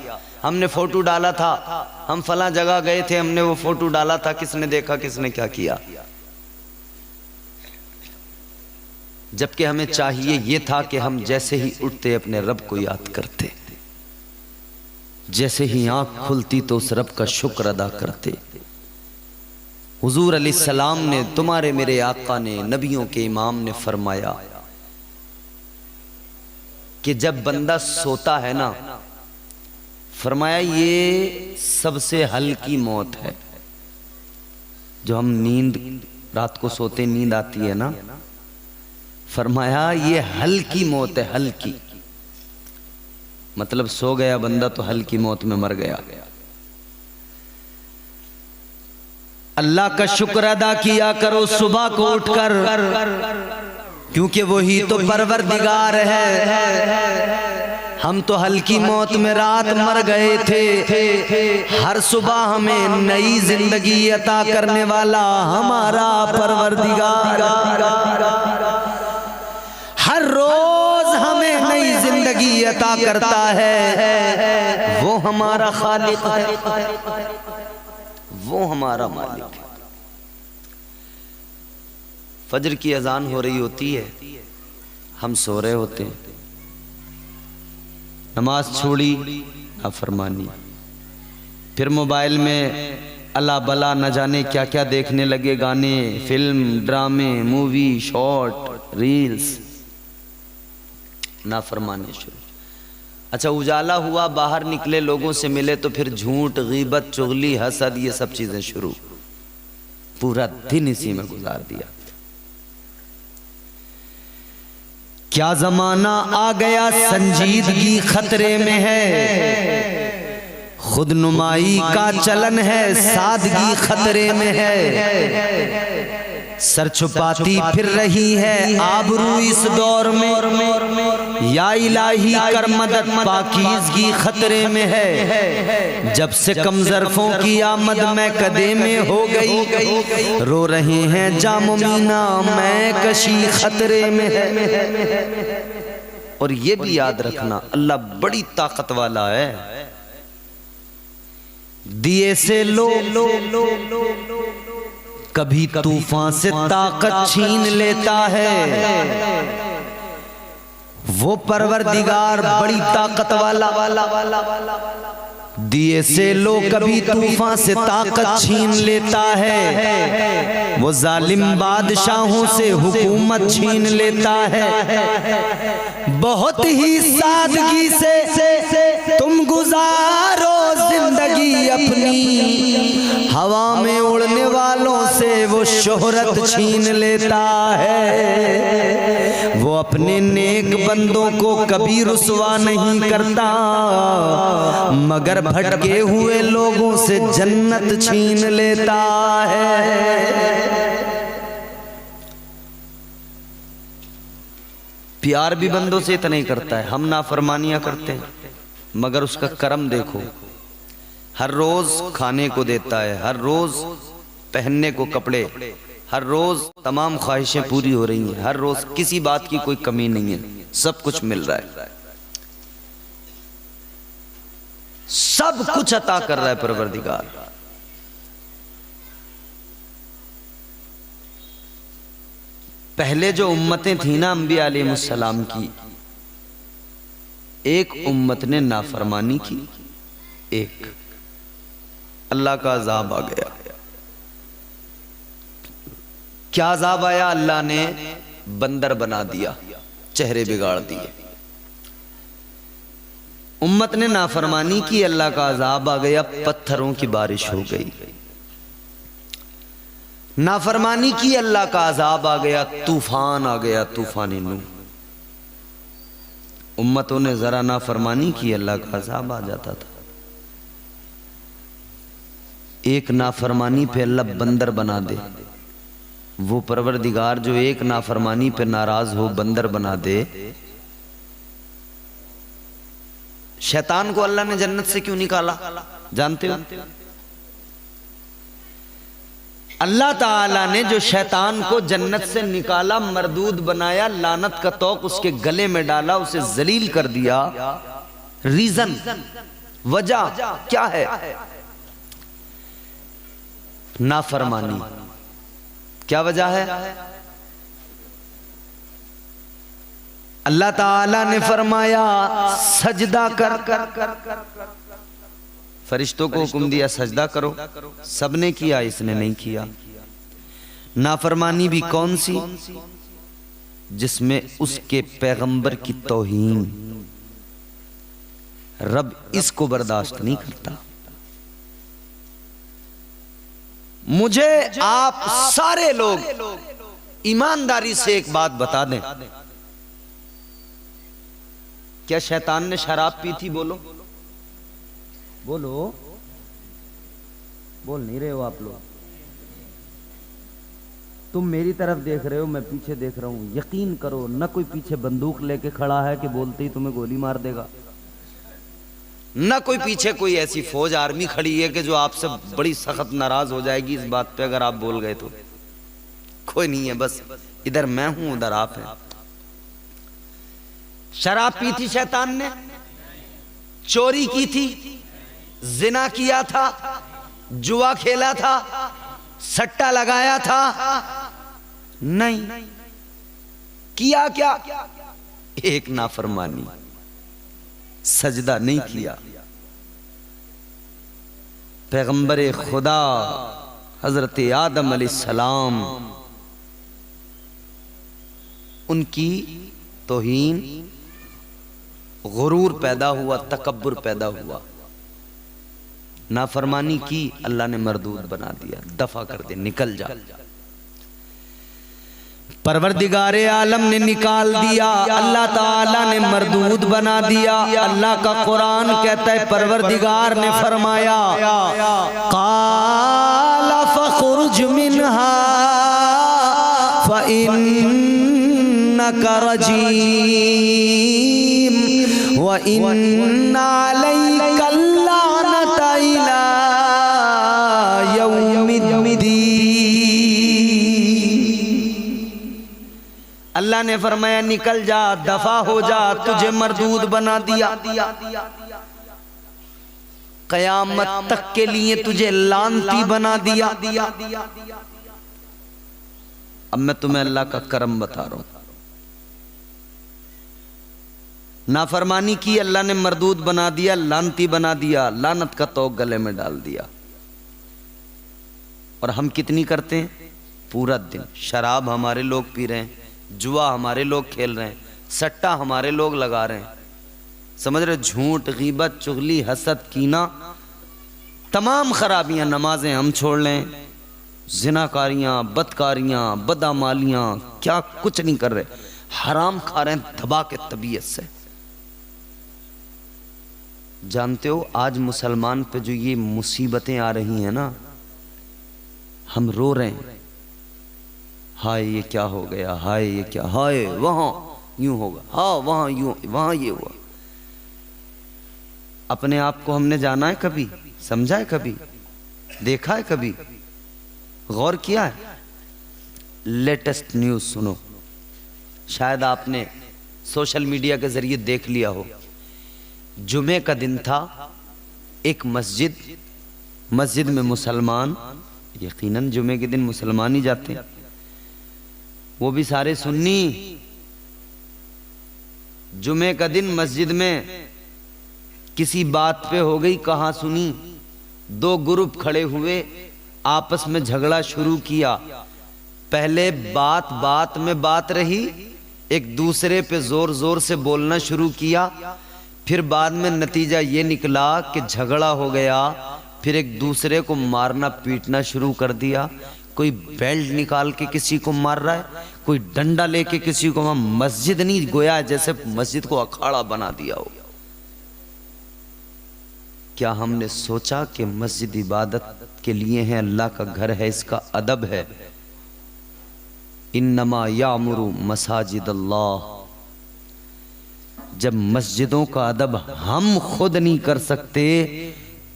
हमने फोटो डाला था, हम फला जगह गए थे, हमने वो फोटो डाला था, किसने देखा, किसने क्या किया। जबकि हमें चाहिए ये था कि हम जैसे ही उठते अपने रब को याद करते, जैसे ही आंख खुलती तो उस रब का शुक्र अदा करते। हुजूर अलैहिस्सलाम ने, तुम्हारे मेरे आका ने, नबियों के इमाम ने फरमाया कि जब बंदा सोता है ना, फरमाया ये सबसे हल्की मौत है। जो हम नींद रात को सोते नींद आती है ना, फरमाया ये हल्की मौत है, हल्की मतलब सो गया बंदा तो हल्की मौत में मर गया। अल्लाह का शुक्र अदा किया करो सुबह को उठकर, क्योंकि वही तो परवरदिगार है। हम तो हल्की मौत में रात मर गए थे, हर सुबह हमें नई जिंदगी अता करने वाला हमारा परवरदिगार, हर रोज हमें नई जिंदगी अता करता है। वो हमारा खालिक है, वो हमारा मालिक है। फजर की अजान हो रही होती है, हम सो रहे होते हैं, नमाज छोड़ी, नाफरमानी, फिर मोबाइल में अल्लाह बला न जाने क्या क्या देखने लगे, गाने, फिल्म, ड्रामे, मूवी, शॉर्ट, रील्स, नाफरमानी शुरू। अच्छा, उजाला हुआ, बाहर निकले, लोगों से मिले तो फिर झूठ, गीबत, चुगली, हसद, ये सब चीजें शुरू। पूरा दिन इसी में गुजार दिया। क्या जमाना आ गया संजीदगी खतरे में है, खुद नुमाई का चलन है, सादगी खतरे में है। सर छुपाती फिर रही है आबरू इस दौर में, या इलाही कर मदद, पाकीज़गी खतरे में है। जब से कम ज़र्फ़ों की आमद में कदे में हो गई, रो रहे हैं जाम मीना मैं कशी खतरे में है। और ये भी याद रखना, अल्लाह बड़ी ताकत वाला है। दिए से लो कभी तूफान से ताकत छीन लेता है। वो परवरदिगार बड़ी ताकत वाला, दिए से लो कभी तूफान से ताकत छीन लेता है। वो जालिम बादशाहों से हुकूमत छीन लेता है। बहुत ही सादगी से तुम गुजारो जिंदगी अपनी, हवा में उड़ने वालों से वो शोहरत छीन लेता है। वो अपने नेक बंदों को कभी रुसवा नहीं करता, मगर भटके हुए लोगों से जन्नत छीन लेता है। प्यार भी बंदों से इतना ही करता है। हम नाफरमानियां करते हैं, मगर उसका करम देखो, हर रोज खाने को देता है, हर रोज पहनने को कपड़े, हर रोज तमाम ख्वाहिशें पूरी हो रही हैं, हर रोज किसी बात की कोई कमी नहीं है, सब कुछ मिल रहा है, सब कुछ अता कर रहा है परवरदिगार। पहले जो उम्मतें थी ना अंबिया अलैहिमुस्सलाम की, एक उम्मत ने नाफरमानी की, एक अल्लाह का अजाब आ गया। क्या अजाब आया? अल्लाह ने बंदर बना दिया, चेहरे बिगाड़ दिए। उम्मत ने नाफरमानी की, अल्लाह का अजाब आ गया, पत्थरों की बारिश हो गई। नाफरमानी की, अल्लाह का अजाब आ गया, तूफान आ गया, तूफान नूह। उम्मतों ने जरा नाफरमानी की, अल्लाह का अजाब आ जाता था। एक नाफरमानी पे अल्लाह बंदर बना दे, वो परवरदिगार जो एक नाफरमानी पे नाराज हो बंदर बना दे। शैतान को अल्लाह ने जन्नत से क्यों निकाला जानते हो? अल्लाह ताला ने जो शैतान को जन्नत से निकाला, मरदूद बनाया, लानत का तौक उसके गले में डाला, उसे जलील कर दिया, रीजन, वजह क्या है? नाफरमानी। क्या वजह है? अल्लाह ताला ने फरमाया सजदा कर, फरिश्तों को हुक्म दिया सजदा करो, सबने किया, इसने नहीं किया। नाफरमानी भी कौन सी? जिसमें उसके पैगंबर की तौहीन, रब इसको बर्दाश्त नहीं करता। मुझे आप सारे लोग ईमानदारी से एक बात बता दें, क्या शैतान ने शराब पी थी? बोलो बोलो, बोल नहीं रहे हो आप लोग। तुम मेरी तरफ देख रहे हो, मैं पीछे देख रहा हूं। यकीन करो, न कोई पीछे बंदूक लेके खड़ा है कि बोलते ही तुम्हें गोली मार देगा, न कोई पीछे कोई ऐसी फौज आर्मी खड़ी है कि जो आपसे बड़ी सख्त नाराज हो जाएगी इस बात पे अगर आप बोल गए तो। कोई नहीं है, बस इधर मैं हूं, उधर आप हैं। शराब पी थी शैतान ने, चोरी की थी, जिना किया था, जुआ खेला था, सट्टा लगाया था? नहीं। किया क्या? एक नाफरमानी, सजदा नहीं किया। पैगंबर खुदा हजरत आदम अलैहिस्सलाम, उनकी तौहीन, गुरूर पैदा हुआ, तकब्बुर पैदा हुआ, नाफरमानी की, अल्लाह ने मरदूद बना दिया, दफा कर दे, निकल जा। परवरदिगारे आलम ने निकाल दिया, अल्लाह ताला ने मरदूद बना दिया। अल्लाह का कुरान कहता है परवरदिगार ने फरमाया काला फखुरुज मिनहा फइन्नका रजीम व इन्ना अलैका लानता इला अल्लाह ने फरमाया निकल जा, दफा हो जा, तुझे मरदूद बना दिया। कयामत तक के लिए तुझे लानती बना दिया। अब मैं तुम्हें अल्लाह का करम बता रहा हूं। नाफरमानी की, अल्लाह ने मरदूद बना दिया, लानती बना दिया, लानत का तौक गले में डाल दिया। और हम कितनी करते हैं? पूरा दिन शराब हमारे लोग पी रहे हैं, जुआ हमारे लोग खेल रहे हैं, सट्टा हमारे लोग लगा रहे हैं, समझ रहे? झूठ, गीबत, चुगली, हसद, कीना, तमाम खराबियां, नमाजें हम छोड़ लें, जिनाकारियां, बदकारियां, बदामालियां, क्या कुछ नहीं कर रहे, हराम खा रहे हैं दबा के तबीयत से। जानते हो आज मुसलमान पे जो ये मुसीबतें आ रही हैं ना, हम रो रहे हैं, हाय ये क्या हो गया, हाय ये क्या, हाय वहां यूं होगा, हाँ वहां यूं, वहां ये हुआ। अपने आप को हमने जाना है कभी? समझा है कभी? देखा है कभी? गौर किया है? लेटेस्ट न्यूज सुनो, शायद आपने सोशल मीडिया के जरिए देख लिया हो। जुमे का दिन था, एक मस्जिद में मुसलमान, यकीनन जुमे के दिन मुसलमान ही जाते हैं, वो भी सारे सुन्नी। जुमे का दिन मस्जिद में किसी बात पे हो गई कहा सुनी, दो ग्रुप खड़े हुए, आपस में झगड़ा शुरू किया। पहले बात में बात रही, एक दूसरे पे जोर जोर से बोलना शुरू किया, फिर बाद में नतीजा ये निकला कि झगड़ा हो गया, फिर एक दूसरे को मारना पीटना शुरू कर दिया। कोई बेल्ट निकाल के किसी को मार रहा है, कोई डंडा लेके किसी को, वहां मस्जिद नहीं, गोया जैसे मस्जिद को अखाड़ा बना दिया हो। क्या हमने सोचा कि मस्जिद इबादत के लिए है, अल्लाह का घर है, इसका अदब है। इन्नमा यामुरु मसाजिद अल्लाह। जब मस्जिदों का अदब हम खुद नहीं कर सकते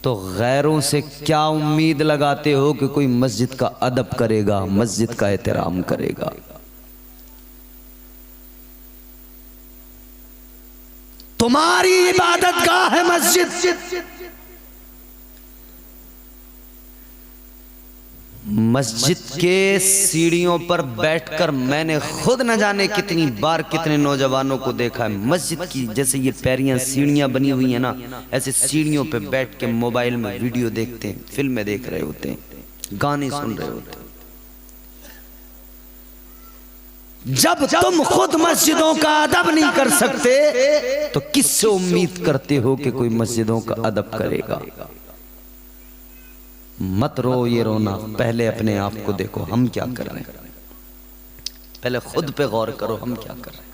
तो गैरों से क्या उम्मीद लगाते हो कि कोई मस्जिद का अदब करेगा, मस्जिद का एहतराम करेगा? तुम्हारी इबादत गाह है मस्जिद। मस्जिद के सीढ़ियों पर बैठकर मैंने खुद न जाने कितनी बार कितने नौजवानों को देखा है। मस्जिद की जैसे ये पैरियां सीढ़ियां बनी हुई है ना, ऐसे सीढ़ियों पे बैठ के मोबाइल में वीडियो देखते हैं, फिल्में देख रहे होते हैं, गाने सुन रहे होते हैं। जब तुम खुद मस्जिदों का अदब नहीं कर सकते तो किससे उम्मीद करते हो कि कोई मस्जिदों का अदब करेगा? मत रो ये रोना, पहले अपने आप को देखो हम क्या कर रहे हैं, पहले खुद पे गौर करो हम क्या कर रहे हैं।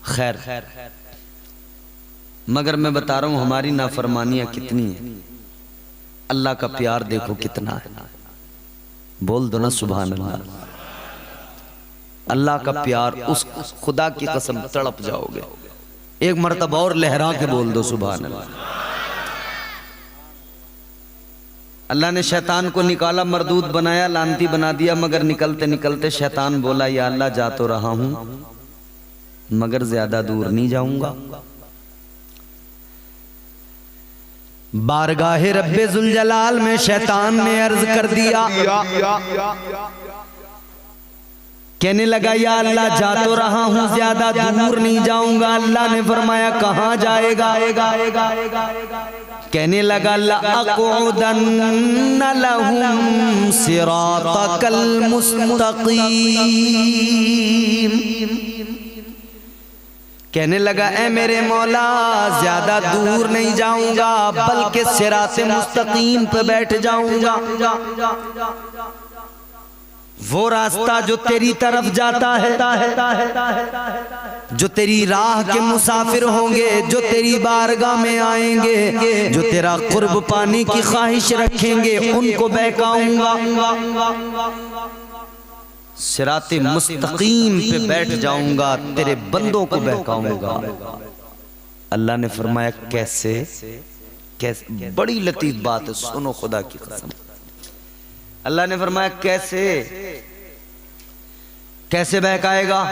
खैर, मगर मैं बता रहा हूं हमारी नाफरमानियां कितनी है, अल्लाह का प्यार देखो कितना है। बोल दो ना सुभान अल्लाह। अल्लाह का प्यार, उस खुदा की कसम तड़प जाओगे। एक मर्तबा और लहरा के बोल दो सुभान अल्लाह। अल्लाह ने शैतान को निकाला, मरदूद बनाया, लानती बना दिया, मगर निकलते निकलते शैतान बोला या अल्लाह जा तो रहा हूं मगर ज्यादा दूर नहीं जाऊंगा। बारगाहे रब्बे जुल जलाल में शैतान ने अर्ज कर दिया, कहने लगा या अल्लाह जा तो रहा हूं ज्यादा दूर नहीं जाऊंगा। अल्लाह ने फरमाया कहां जाएगा? कहने लगा लअक़उदन्न लहुम सिरातकल मुस्तक़ीम। कहने लगा ए मेरे मौला ज्यादा दूर नहीं जाऊंगा बल्कि सिराते मुस्तकीम पे बैठ जाऊंगा। वो रास्ता जो तेरी तरफ जाता है, जो तेरी राह के मुसाफिर होंगे, जो तेरी बारगाह में आएंगे, जो तेरा कुर्ब पाने की ख्वाहिश रखेंगे, उनको बहकाऊंगा। सिराते मुस्तकीम पे बैठ जाऊंगा, तेरे बंदों को बहकाऊंगा। अल्लाह ने फरमाया कैसे? कैसे? बड़ी लतीफ बात है, सुनो खुदा की कसम। अल्लाह ने फरमाया कैसे? कैसे बहकाएगा?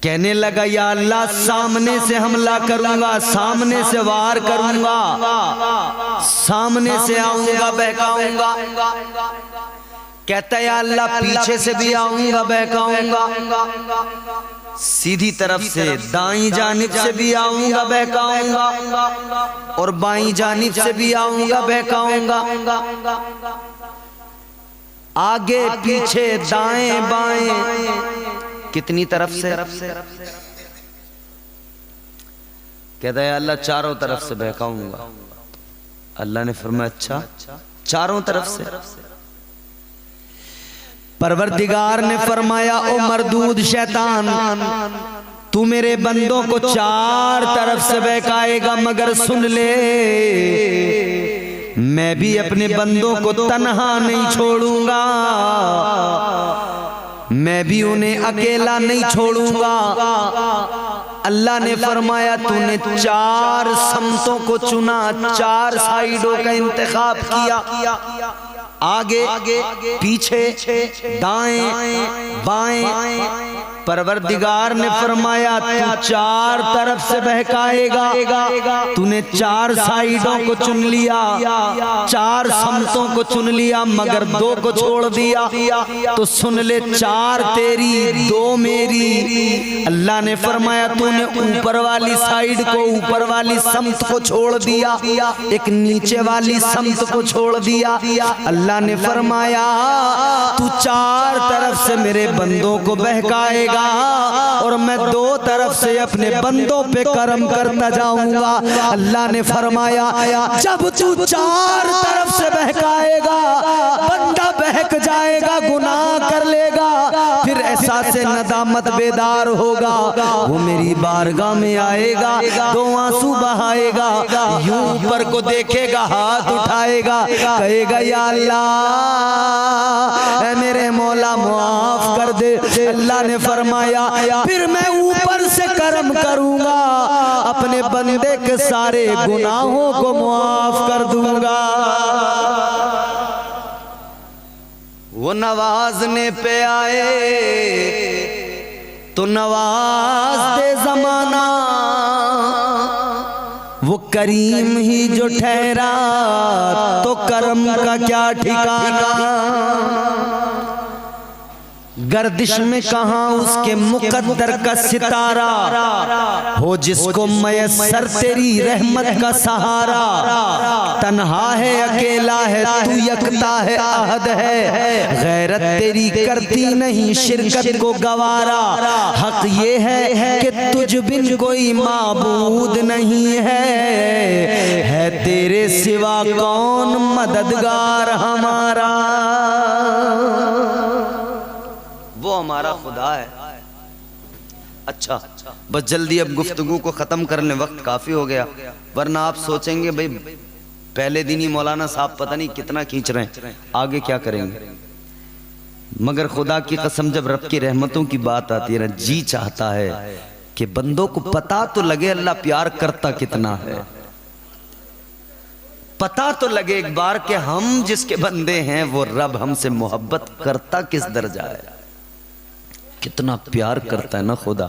कहने लगा या अल्लाह सामने से हमला करूंगा, सामने से वार करूंगा, सामने से आऊंगा बहकाऊंगा। कहता है या अल्लाह पीछे से भी आऊंगा बहकाऊंगा, सीधी तरफ से दाईं जानिब से भी आऊंगा बहकाऊंगा, और बाईं जानिब से भी आऊंगा बहकाऊंगा। आगे पीछे दाएं बाएं कितनी तरफ से? कहता है अल्लाह चारों तरफ से बहकाऊंगा। अल्लाह ने फरमाया अच्छा चारों तरफ से? परवरदिगार ने फरमाया ओ मरदूद शैतान, तू मेरे बंदों को चार तरफ से बहकाएगा, मगर सुन ले मैं भी अपने बंदों को तन्हा नहीं छोड़ूंगा, मैं भी उन्हें अकेला नहीं छोड़ूंगा। अल्लाह ने फरमाया तूने चार समतों को चुना, चार साइडों का इंतखाब किया, आगे पीछे दाएं बाएं। परवरदिगार ने फरमाया तू चार तरफ से बहकाएगा, तूने चार साइडों को चुन लिया, चार समतों को चुन लिया, मगर दो को छोड़ दिया। तो सुन ले चार तेरी दो मेरी। अल्लाह ने फरमाया तूने ऊपर वाली साइड को, ऊपर वाली समत को छोड़ दिया, एक नीचे वाली समत को छोड़ दिया। अल्लाह ने फरमाया तू चार तरफ से मेरे बंदों को बहकाएगा और मैं दो तरफ से अपने बंदों पे करम करता जाऊंगा। अल्लाह ने फरमाया जब तू चार तरफ से बहकाएगा बंदा बहक जाएगा, गुनाह कर लेगा, फिर एहसास नदामत बेदार होगा, वो मेरी बारगाह में आएगा, दो आंसू बहाएगा, यूं ऊपर को देखेगा, हाथ उठाएगा, कहेगा या अल्लाह ऐ मेरे मौला माफ कर दे। अल्लाह ने फरमाया फिर मैं ऊपर से करम करूंगा, अपने बंदे के सारे गुनाहों को मुआफ कर दूंगा। वो नवाजने पे आए तो नवाज दे जमाना, वो करीम ही जो ठहरा तो करम का क्या ठिकाना। गर्दिश में कहाँ उसके मुकद्दर का सितारा, हो जिसको मयस्सर तेरी रहमत का सहारा। तन्हा है अकेला है तू यकता है अहद है, गैरत तेरी करती नहीं शिरकत को गवारा। हक ये है कि तुझ बिन कोई माबूद नहीं है तेरे सिवा कौन मददगार हमारा। वो हमारा खुदा है। अच्छा बस जल्दी अब गुफ्तगू को ख़त्म करने, वक्त काफ़ी हो गया, वरना आप सोचेंगे भाई पहले दिन ही मौलाना साहब पता नहीं कितना खींच रहे हैं, आगे क्या करेंगे। मगर खुदा की कसम जब रब की रहमतों की बात आती है ना, जी चाहता है कि बंदों को पता तो लगे अल्लाह प्यार करता कितना है, पता तो लगे एक बार कि हम जिसके बंदे हैं वो रब हमसे मोहब्बत करता किस दर्जा है, कितना प्यार करता है ना खुदा।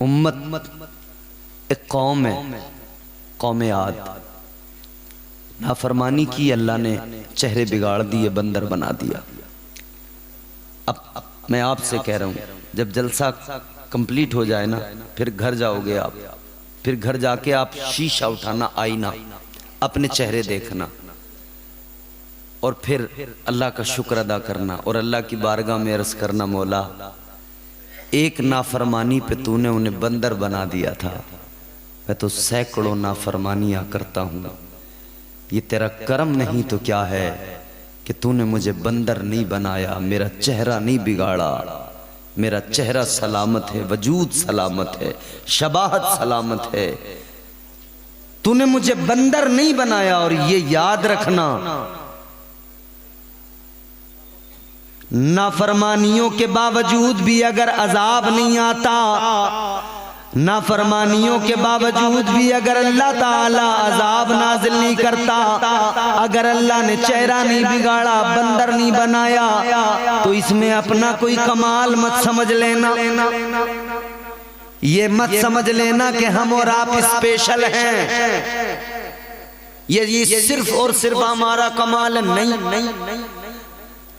उम्मत एक कौम है, कौम आद, नाफरमानी की, अल्लाह ने चेहरे बिगाड़ दिए, बंदर बना दिया। अब मैं आपसे कह रहा हूं, जब जलसा कंप्लीट हो जाए ना, फिर घर जाओगे आप, फिर घर जाके आप शीशा उठाना, आईना, अपने चेहरे देखना और फिर अल्लाह का शुक्र अदा करना और अल्लाह की बारगाह में अर्ज करना, मौला एक नाफरमानी पे तूने उन्हें बंदर बना दिया था, मैं तो सैकड़ों नाफरमानियाँ करता हूँ, ये तेरा करम नहीं तो क्या है कि तूने मुझे बंदर नहीं बनाया, मेरा चेहरा नहीं बिगाड़ा, मेरा चेहरा सलामत है, वजूद सलामत है, शबाहत सलामत है, तूने मुझे बंदर नहीं बनाया। और ये याद रखना, नाफरमानियों के बावजूद भी अगर अजाब नहीं आता, नाफरमानियों के बावजूद भी अगर अल्लाह ताला अजाब नाजिल नहीं करता, अगर अल्लाह ने चेहरा नहीं बिगाड़ा, बंदर नहीं बनाया, तो इसमें अपना कोई कमाल मत समझ लेना, ये मत समझ लेना कि हम और आप स्पेशल हैं, ये सिर्फ और सिर्फ हमारा कमाल नहीं,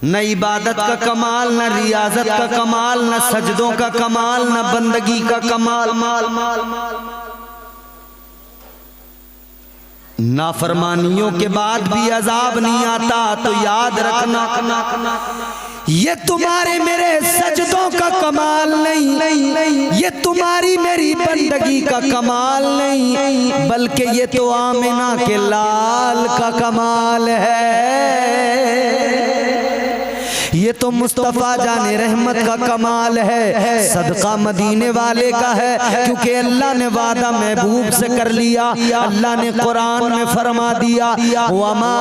न इबादत का कमाल, न रियाजत का कमाल, न सजदों का कमाल, न बंदगी का कमाल। नाफरमानियों के बाद भी अजाब नहीं आता तो याद रखना, ये तुम्हारे मेरे सजदों का कमाल नहीं, ये तुम्हारी मेरी बंदगी का कमाल नहीं, बल्कि ये तो आमिना के लाल का कमाल है, ये तो मुस्तफ़ा जाने रहमत का कमाल है, सदका मदीने वाले का है, क्योंकि अल्लाह ने वादा महबूब से कर लिया। अल्लाह ने कुरान में फरमा दिया, वमा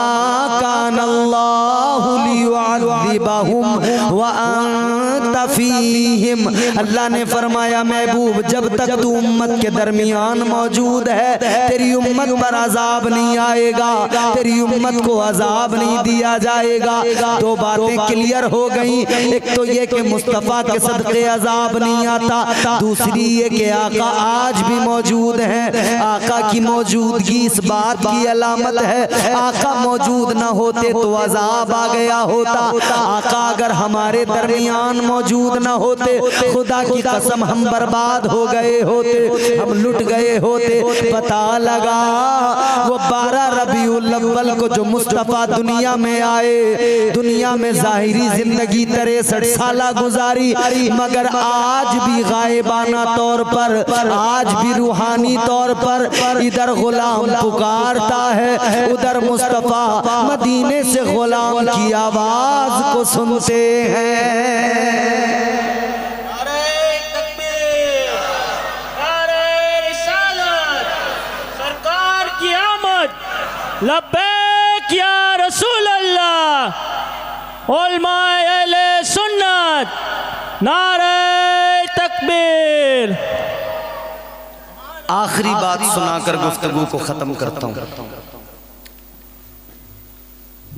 कानल्लाहु लियुअज़्ज़िबहुम व अंत फीहिम। अल्लाह ने फरमाया महबूब जब तक तू उम्मत के दरमियान मौजूद है, तेरी उम्मत पर अजाब नहीं आएगा, तेरी उम्मत को अजाब नहीं दिया जाएगा। दो बातें क्लियर हो गई, एक तो ये कि मुस्तफ़ा के सदक़े अजाब नहीं आता, दूसरी ये कि आका आज भी मौजूद हैं। आका की मौजूदगी इस बात की अलामत है, आका मौजूद न होते तो अजाब आ गया होता, आका अगर हमारे दरमियान मौजूद न होते, खुदा की कसम हम बर्बाद हो गए होते, हम लुट गए होते। पता लगा वो 12 रबीउल अव्वल को जो मुस्तफ़ा दुनिया में आए, दुनिया में जाहिरी जिंदगी 63 साला गुजारी, मगर आज भी गायबाना तौर पर, आज भी रूहानी तौर पर इधर गुलाम पुकारता है, उधर मुस्तफ़ा मदीने से गुलाम की आवाज को सुनते हैं। सरकार की आमद, लब्बैक या रसूल अल्लाह, उलमाए अहले सुन्नत, नारे तकबीर। आखिरी बात सुनाकर गुफ्तगू को खत्म करता हूं।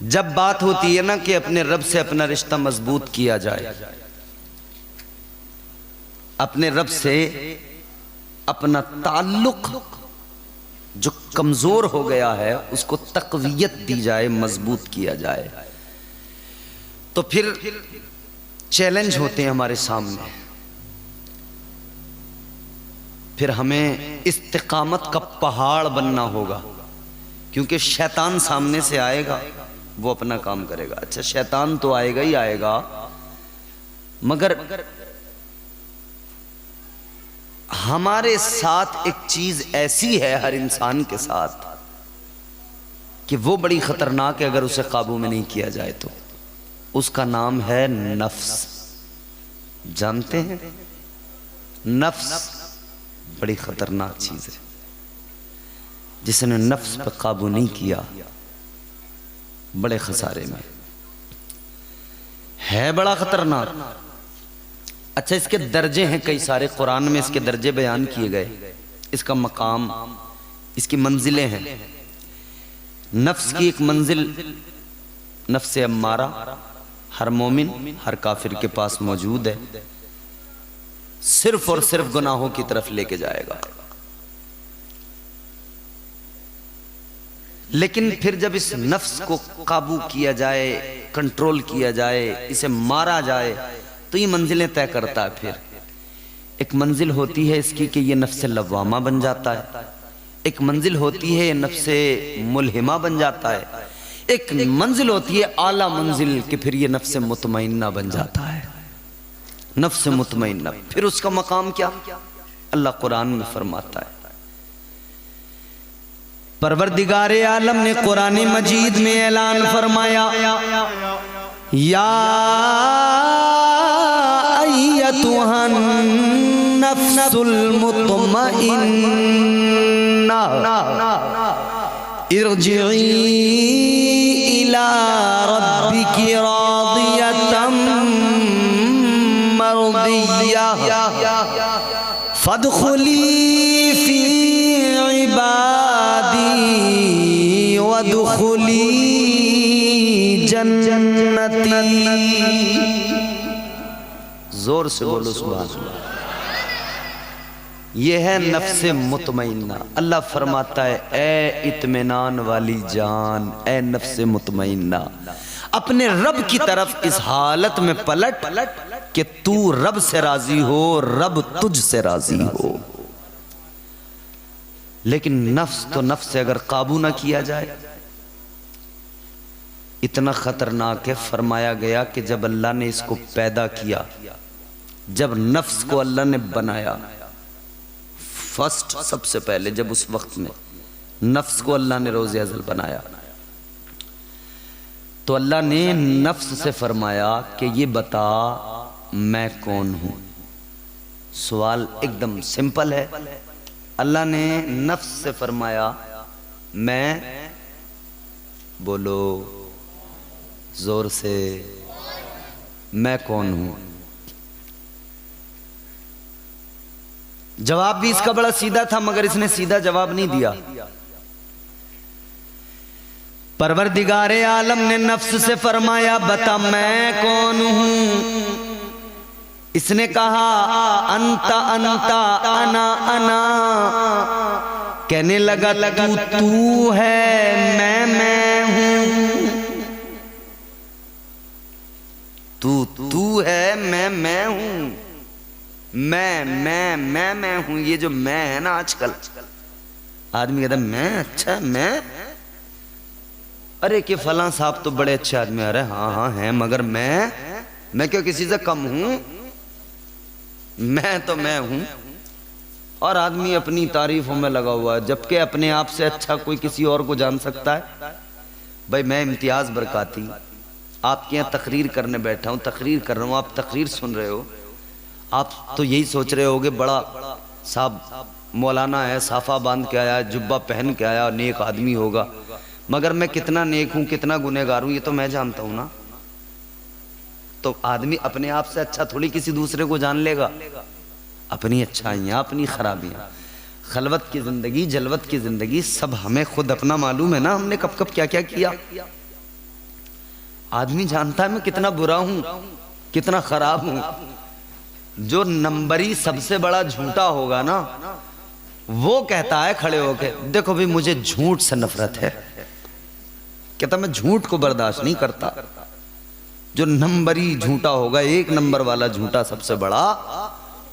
जब बात होती है ना कि अपने रब से अपना रिश्ता मजबूत किया जाए, अपने रब से अपना ताल्लुक जो कमजोर हो गया है उसको तकवीयत दी जाए, मजबूत किया जाए, तो फिर चैलेंज होते हैं हमारे सामने। फिर हमें इस्तिकामत का पहाड़ बनना होगा, क्योंकि शैतान सामने से आएगा, वो अपना काम करेगा। अच्छा, शैतान तो आएगा ही आएगा, मगर हमारे साथ एक चीज ऐसी है हर इंसान के साथ कि वो बड़ी खतरनाक है अगर उसे काबू में नहीं किया जाए तो। उसका नाम है नफ्स। जानते हैं, नफ्स बड़ी खतरनाक चीज है। जिसने नफ्स पर काबू नहीं किया बड़े खसारे में है, बड़ा खतरनाक। अच्छा, इसके दर्जे हैं कई सारे, कुरान में इसके दर्जे बयान किए गए, इसका मकाम, इसकी मंजिलें हैं। नफ्स की एक मंजिल नफ्स अम्मारा हर मोमिन, हर काफिर के पास मौजूद है, सिर्फ और सिर्फ गुनाहों की तरफ लेके जाएगा। लेकिन फिर जब इस नफ्स को काबू किया जाए, कंट्रोल किया जाए, इसे मारा जाए, तो ये मंजिलें तय करता है। फिर एक मंजिल होती है इसकी कि ये नफ्स लव्वामा बन जाता है, एक मंजिल होती है ये नफ्स मुल्हिमा बन जाता है, एक मंजिल होती है आला मंजिल कि फिर ये नफ्स मुतमइन्ना बन जाता है। नफ्स मुतमइन्ना, फिर उसका मकाम क्या? अल्लाह कुरान में फरमाता है, परवरदिगारे आलम ने कुरान मजीद में ऐलान फरमाया, या अय्यतुहन नफ्सुल मुतमइन्ना इरजिई इला रब्बिकी रादियतम मर्दिया फदखुली फी इबादी वदखुली जन्नती। जोर से बोलो सुभान अल्लाह। यह है नफ्से मुतमइन्ना। अल्लाह फरमाता है, ए इत्मीनान वाली जान, ए नफ्से मुतमइन्ना, अपने रब की तरफ इस हालत में पलट कि तू रब से राजी हो, रब तुझ से राजी हो। लेकिन नफ्स तो नफ्स से अगर काबू ना किया जाए, इतना खतरनाक है। फरमाया गया कि जब अल्लाह ने इसको पैदा किया, जब नफ्स को अल्लाह ने बनाया, फर्स्ट सबसे पहले जब उस वक्त में नफ्स को अल्लाह ने रोज़े अज़ल बनाया, तो अल्लाह ने नफ्स से फरमाया कि ये बता मैं कौन हूं। सवाल एकदम सिंपल है। अल्लाह ने नफ्स से फरमाया, मैं, बोलो जोर से, मैं कौन हूं। जवाब भी इसका बड़ा सीधा था, मगर इसने सीधा जवाब नहीं दिया। परवरदिगारे आलम ने नफ्स से फरमाया, बता मैं कौन हूं। इसने कहा, अंता अंता अना अना। कहने लगा, तू है, मैं हूं। तू है, मैं हूं। मैं हूं। ये जो मैं है ना, आजकल आदमी कहता मैं, अच्छा मैं, अरे कि फलां साहब तो बड़े अच्छे आदमी। अरे हाँ हैं, मगर मैं क्यों किसी से कम हूं? मैं तो मैं हूं। और आदमी अपनी तारीफों में लगा हुआ है, जबकि अपने आप से अच्छा कोई किसी और को जान सकता है। भाई मैं इम्तियाज बरकाती आपके यहाँ तकरीर करने बैठा हूँ, तकरीर कर रहा हूँ, आप तकरीर सुन रहे हो। आप तो यही सोच रहे होगे बड़ा साहब मौलाना है, साफा बांध के आया, जुब्बा पहन के आया, नेक आदमी होगा। मगर मैं कितना नेक हूँ, कितना गुनहगार हूँ, ये तो मैं जानता हूँ ना। तो आदमी अपने आप से अच्छा थोड़ी किसी दूसरे को जान लेगा। अपनी अच्छाइयाँ, अपनी खराबियाँ। खलवत की जिंदगी, जलवत की जिंदगी, सब हमें खुद अपना मालूम है ना, हमने कब कब क्या क्या किया। आदमी जानता है मैं कितना बुरा हूं, कितना खराब हूं। जो नंबरी सबसे बड़ा झूठा होगा ना, वो कहता है खड़े होके, देखो भाई मुझे झूठ से नफरत है, कहता मैं झूठ को बर्दाश्त नहीं करता। जो नंबरी झूठा होगा, एक नंबर वाला झूठा सबसे बड़ा,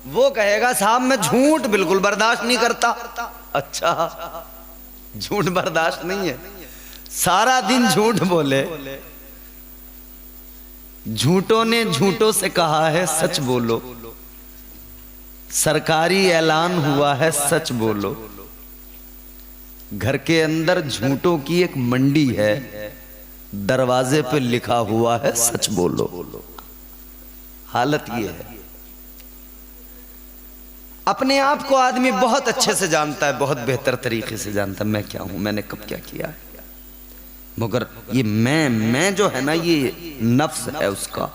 वो कहेगा साहब मैं झूठ बिल्कुल बर्दाश्त नहीं करता। अच्छा, झूठ बर्दाश्त नहीं है, सारा दिन झूठ बोले। झूठों ने झूठों से कहा है सच बोलो, सरकारी ऐलान हुआ है सच बोलो। घर के अंदर झूठों की एक मंडी है, दरवाजे पे लिखा हुआ है सच बोलो। हालत ये है। अपने आप को आदमी बहुत अच्छे से जानता है, बहुत बेहतर तरीके से जानता है, मैं क्या हूं, मैंने कब क्या किया है। मगर ये मैं जो है ना, ये नफ्स है उसका,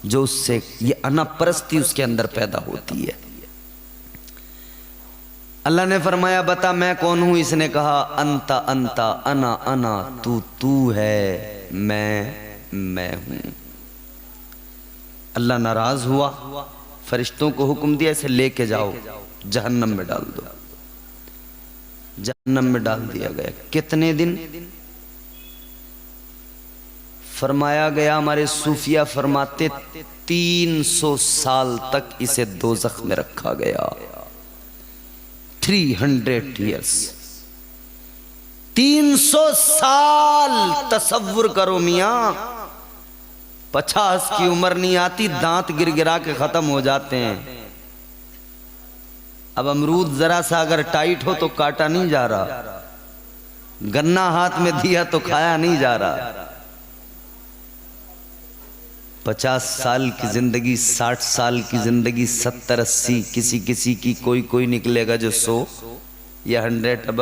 जो उससे ये अनापरस्ती उसके अंदर पैदा होती है। अल्लाह ने फरमाया बता मैं कौन हूं। इसने कहा अंता अंता, अना अना, तू तू है, मैं हूं। अल्लाह नाराज हुआ, फरिश्तों को हुक्म दिया इसे लेके जाओ, जहन्नम में डाल दो। जहन्नम में डाल दिया गया। कितने दिन? फरमाया गया, हमारे सूफिया फरमाते 300 साल तक इसे दोज़ख में रखा गया। 300 ईयर्स, 300 साल। तसव्वुर करो मियां, 50 की उम्र नहीं आती, दांत गिरगिरा के खत्म हो जाते हैं। अब अमरूद जरा सा अगर टाइट हो तो काटा नहीं जा रहा, गन्ना हाथ में दिया तो खाया नहीं जा रहा। 50 साल की जिंदगी, 60 साल की जिंदगी, 70 80, किसी किसी की कोई निकलेगा जो 100 या 100 अब।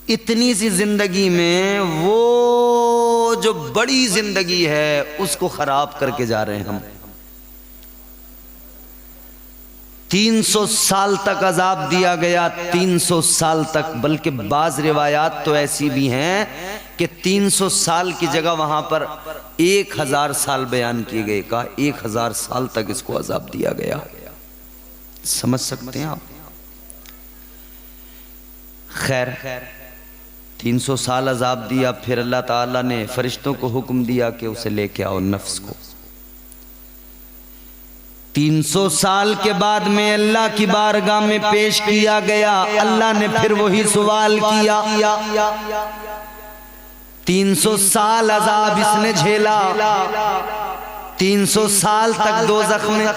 इतनी सी जिंदगी में वो जो बड़ी जिंदगी है उसको खराब करके जा रहे हैं हम। 300 साल तक अजाब दिया गया, 300 साल तक। बल्कि बाज रिवायात तो ऐसी भी हैं कि 300 साल की जगह वहां पर 1000 साल बयान किए गए। कहा 1000 साल तक इसको अजाब दिया गया। समझ सकते हैं आप? खैर 300 साल अजाब दिया, फिर अल्लाह ताला ने फरिश्तों को हुक्म दिया कि उसे लेके आओ, नफ्स को। 300 साल के बाद में अल्लाह की बारगाह में पेश किया गया। अल्लाह ने फिर वही सवाल किया। 300 साल अजाब इसने झेला, 300 साल तक दोज़ख में।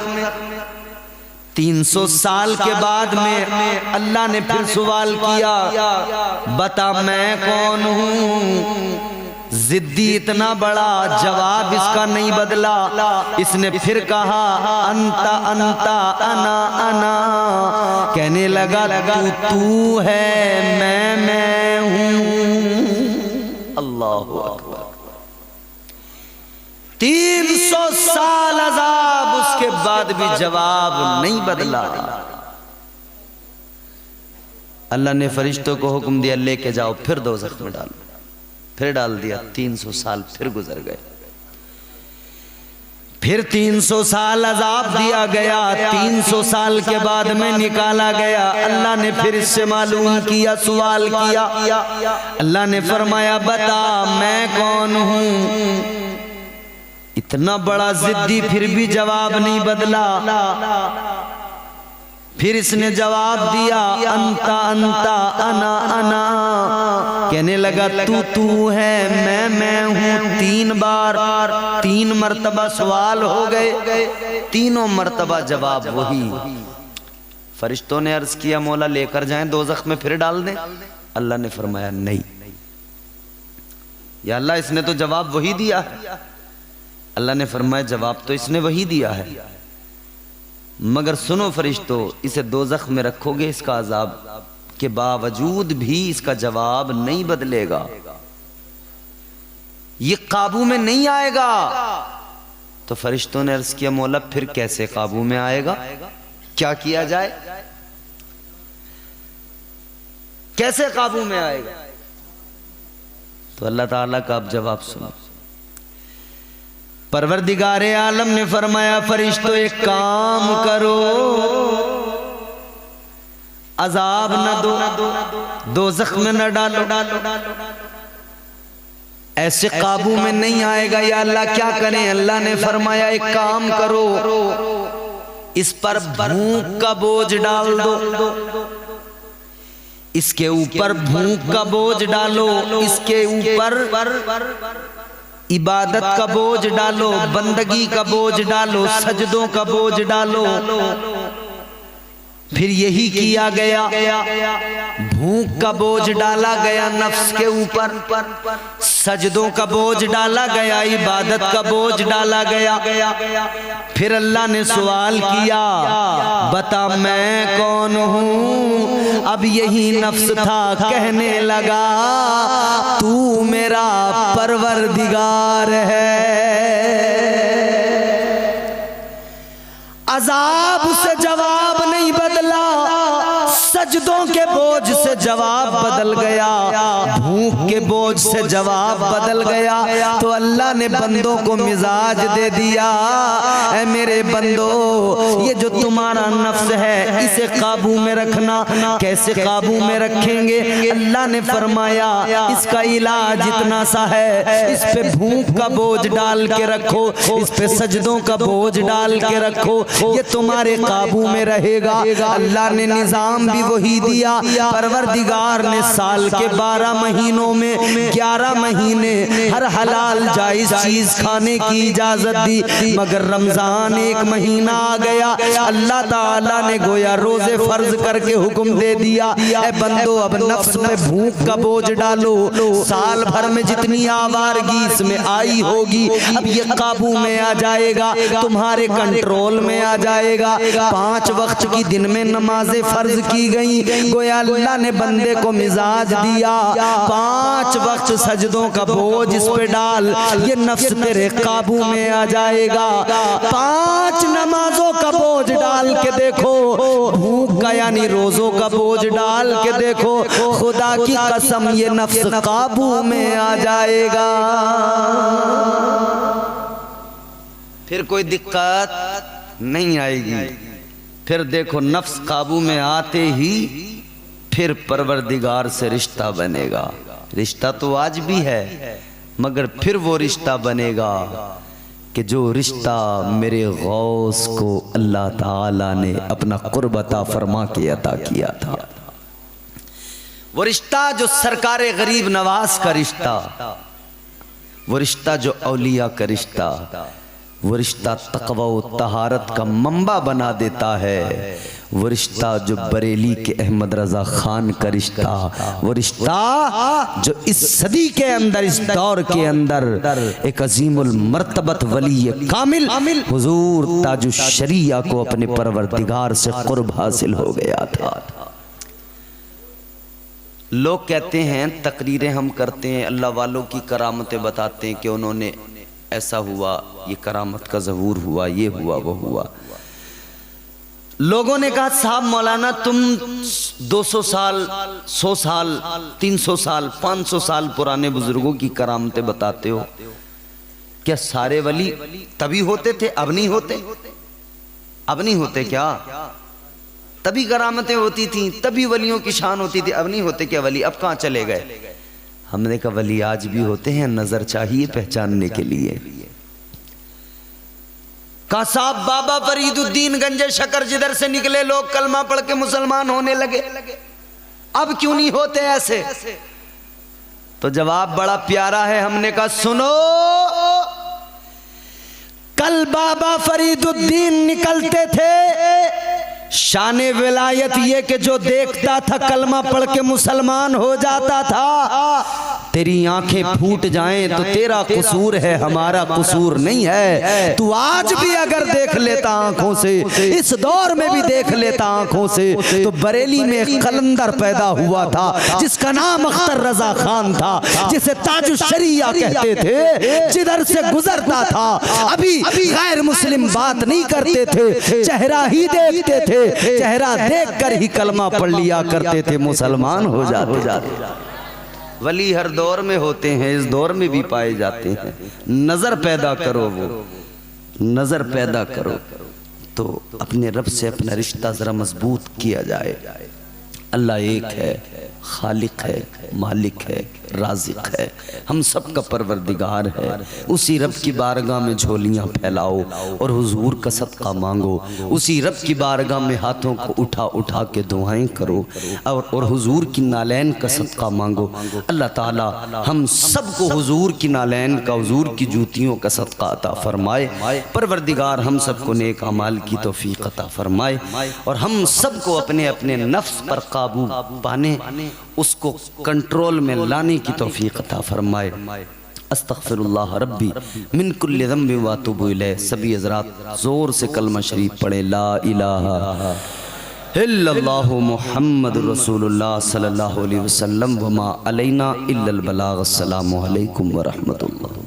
300 साल के बाद में अल्लाह ने फिर सवाल किया, बता मैं कौन हूं। जिद्दी इतना बड़ा, जवाब इसका नहीं बदला। इसने फिर कहा अंता अंता, अना अना। कहने लगा तू है, मैं हूं। अल्लाहु अकबर। 300 साल अजाब, उसके बाद भी जवाब नहीं बदला। अल्लाह ने फरिश्तों को हुक्म दिया लेके जाओ, फिर दोज़ख में डालो। फिर डाल दिया। 300 साल फिर गुजर गए। फिर 300 साल अजाब दिया गया। 300 साल के बाद में निकाला गया। अल्लाह ने फिर इससे मालूम किया, सवाल किया। अल्लाह ने फरमाया बता मैं कौन हूं। इतना बड़ा जिद्दी, फिर भी जवाब नहीं बदला। फिर इसने जवाब दिया अंता अंता, अना अना। कहने लगा तू है, मैं हूं। 3 बार, 3 मर्तबा सवाल हो गए, तीनों मर्तबा जवाब वही। फरिश्तों ने अर्ज किया मौला लेकर जाएं दोज़ख में, फिर डाल दें। अल्लाह ने फरमाया नहीं, या अल्लाह इसने तो जवाब वही दिया है। अल्लाह ने फरमाया जवाब तो इसने वही दिया है, मगर सुनो फरिश्तों, इसे दोज़ख में रखोगे, इसका अजाब के बावजूद भी इसका जवाब नहीं बदलेगा, ये काबू में नहीं आएगा। तो फरिश्तों ने अर्ज किया मौला फिर कैसे काबू में आएगा, क्या किया जाए? कैसे काबू में आएगा? तो अल्लाह ताला का अब जवाब सुनो। परवरदिगारे आलम ने फरमाया, फरिश्तों एक काम करो, अजाब न दो, दोज़ख में न डालो, ऐसे काबू में नहीं आएगा। या अल्लाह क्या करें? अल्लाह ने फरमाया एक काम करो, इस पर भूख का बोझ डाल दो, इसके ऊपर भूख का बोझ डालो, इसके ऊपर इबादत का बोझ डालो, बंदगी का बोझ डालो, सजदों का बोझ डालो। फिर यही किया गया, भूख का बोझ डाला गया नफ्स के ऊपर, सजदों का बोझ डाला गया, इबादत का बोझ डाला गया। फिर अल्लाह ने सवाल किया, बता मैं कौन हूँ? अब यही नफ्स था कहने लगा, तू मेरा परवरदिगार है। अजाब से जवाब नहीं बदला, सजदों के बोझ से जवाब बदल गया, भूख के बोझ से जवाब बदल गया। तो अल्लाह ने बंदों को मिजाज दे दिया, ऐ मेरे बंदो, ये जो तुम्हारा नफ्स है इसे काबू में रखना। कैसे काबू में रखेंगे? अल्लाह ने फरमाया इसका इलाज इतना सा है, इस पे भूख का बोझ डाल के रखो, इस पे सजदों का बोझ डाल के रखो, ये तुम्हारे काबू में रहेगा। अल्लाह ने निजाम भी वही दिया। परवरदिगार ने साल के 12 महीनों में 11 महीने हर हलाल जायज चीज खाने की इजाजत दी, मगर रमजान एक महीना आ गया, अल्लाह ताला ने गोया रोजे फर्ज करके हुक्म दे दिया, ऐ बंदो अब नफ्स में भूख का बोझ डालो, साल भर में जितनी आवारगी इसमें आई होगी अब ये काबू में आ जाएगा, तुम्हारे कंट्रोल में आ जाएगा। 5 वक्त की दिन में नमाजें फर्ज की गई, गोया अल्लाह ने बंदे को मिजाज दिया, 5 वक्त सजदों का बोझ इस पे डाल, ये नफ्स तेरे काबू में आ जाएगा। 5 नमाजों का बोझ डाल के देखो, भूख का यानी रोजों का बोझ डाल के देखो, खुदा की कसम ये नफ्स काबू में आ जाएगा। फिर कोई दिक्कत नहीं आएगी। फिर देखो नफ्स काबू में आते ही फिर परवरदिगार से रिश्ता बनेगा। रिश्ता तो आज भी है, मगर फिर वो रिश्ता बनेगा कि जो रिश्ता मेरे गौस को अल्लाह ताला ने अपना कुर्ब अता फरमा के अता किया था, वो रिश्ता जो सरकारे गरीब नवाज का रिश्ता, वो रिश्ता जो औलिया का रिश्ता, वो रिश्ता तक़वा व तहारत का मंबा बना देता है, वो रिश्ता जो बरेली के अहमद रजा खान का रिश्ता, वो रिश्ता जो इस सदी के अंदर, इस दौर के अंदर एक अजीमुल मर्तबत वली कामिल हुजूर ताजुश शरिया को अपने परवरदिगार से कुर्ब हासिल हो गया था। लोग कहते हैं, तकरीरें हम करते हैं, अल्लाह वालों की करामतें बताते हैं कि उन्होंने ऐसा हुआ, ये करामत का ज़हूर हुआ, ये हुआ, वो हुआ। लोगों ने कहा साहब मौलाना तुम 200 साल 100 साल 300 साल 500 साल पुराने बुजुर्गों की करामतें बताते हो, क्या सारे वली तभी होते थे, अब नहीं होते? अब नहीं होते क्या? तभी करामतें होती थी, तभी वलियों की शान होती थी, अब नहीं होते क्या वली? अब कहाँ चले गए? हमने कहा वली आज भी होते हैं, नजर चाहिए पहचानने के लिए। कहा साहब बाबा फरीदुद्दीन गंजे शकर जिधर से निकले लोग कलमा पढ़ के मुसलमान होने लगे, अब क्यों नहीं होते ऐसे? तो जवाब बड़ा प्यारा है। हमने कहा सुनो, कल बाबा फरीदुद्दीन निकलते थे, शाने विलायत ये कि जो देखता था कलमा पढ़ के मुसलमान हो जाता था। तेरी आंखें फूट जाएं तो तेरा कसूर है, हमारा कसूर नहीं है। तू आज भी अगर देख लेता आंखों से, इस दौर में भी देख लेता आंखों से, तो बरेली में एक कलंदर पैदा हुआ था जिसका नाम अख्तर रजा खान था, जिसे ताजुश शरिया कहते थे। जिधर से गुजरता था अभी गैर मुस्लिम बात नहीं करते थे, चेहरा ही देखते थे, चेहरा देखकर ही कलमा पढ़ लिया करते थे, मुसलमान हो जाते। वली हर दौर में होते हैं, इस दौर में भी पाए जाते हैं। नजर पैदा करो, वो नजर पैदा करो तो अपने रब से अपना रिश्ता जरा मजबूत किया जाए। अल्लाह एक है, खालिक है, मालिक है, राज़िक है, हम सब का परवरदिगार है। उसी रब की बारगाह में झोलियाँ फैलाओ और हुजूर का सदका मांगो। उसी रब की बारगाह में हाथों को उठा उठा के दुआएं करो और हुजूर की नालैन का सदका मांगो। अल्लाह ताला हम सब को हुजूर की नालैन का, हुजूर की जूतियों का सदका अता फरमाए। परवरदिगार हम सब को नेक अमाल की तौफीक अता फरमाए और हम सब को अपने अपने नफ्स पर काबू पाने, उसको कंट्रोल में लाने की तौफीक अता फरमाए। अस्तगफिरुल्लाह रब्बी मिन कुल्लि ज़ंबि व अतूबु इलैह। सभी हज़रात ज़ोर से कलमा शरीफ पढ़े, ला इलाहा इल्लल्लाहु मुहम्मदुर रसूलुल्लाह सल्लल्लाहु अलैहि वसल्लम व मा अलैना इल्लल बलाग। अस्सलामु अलैकुम व रहमतुल्लाह।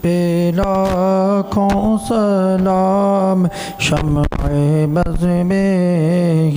पे लाखों सलाम शम्अ बज़्म में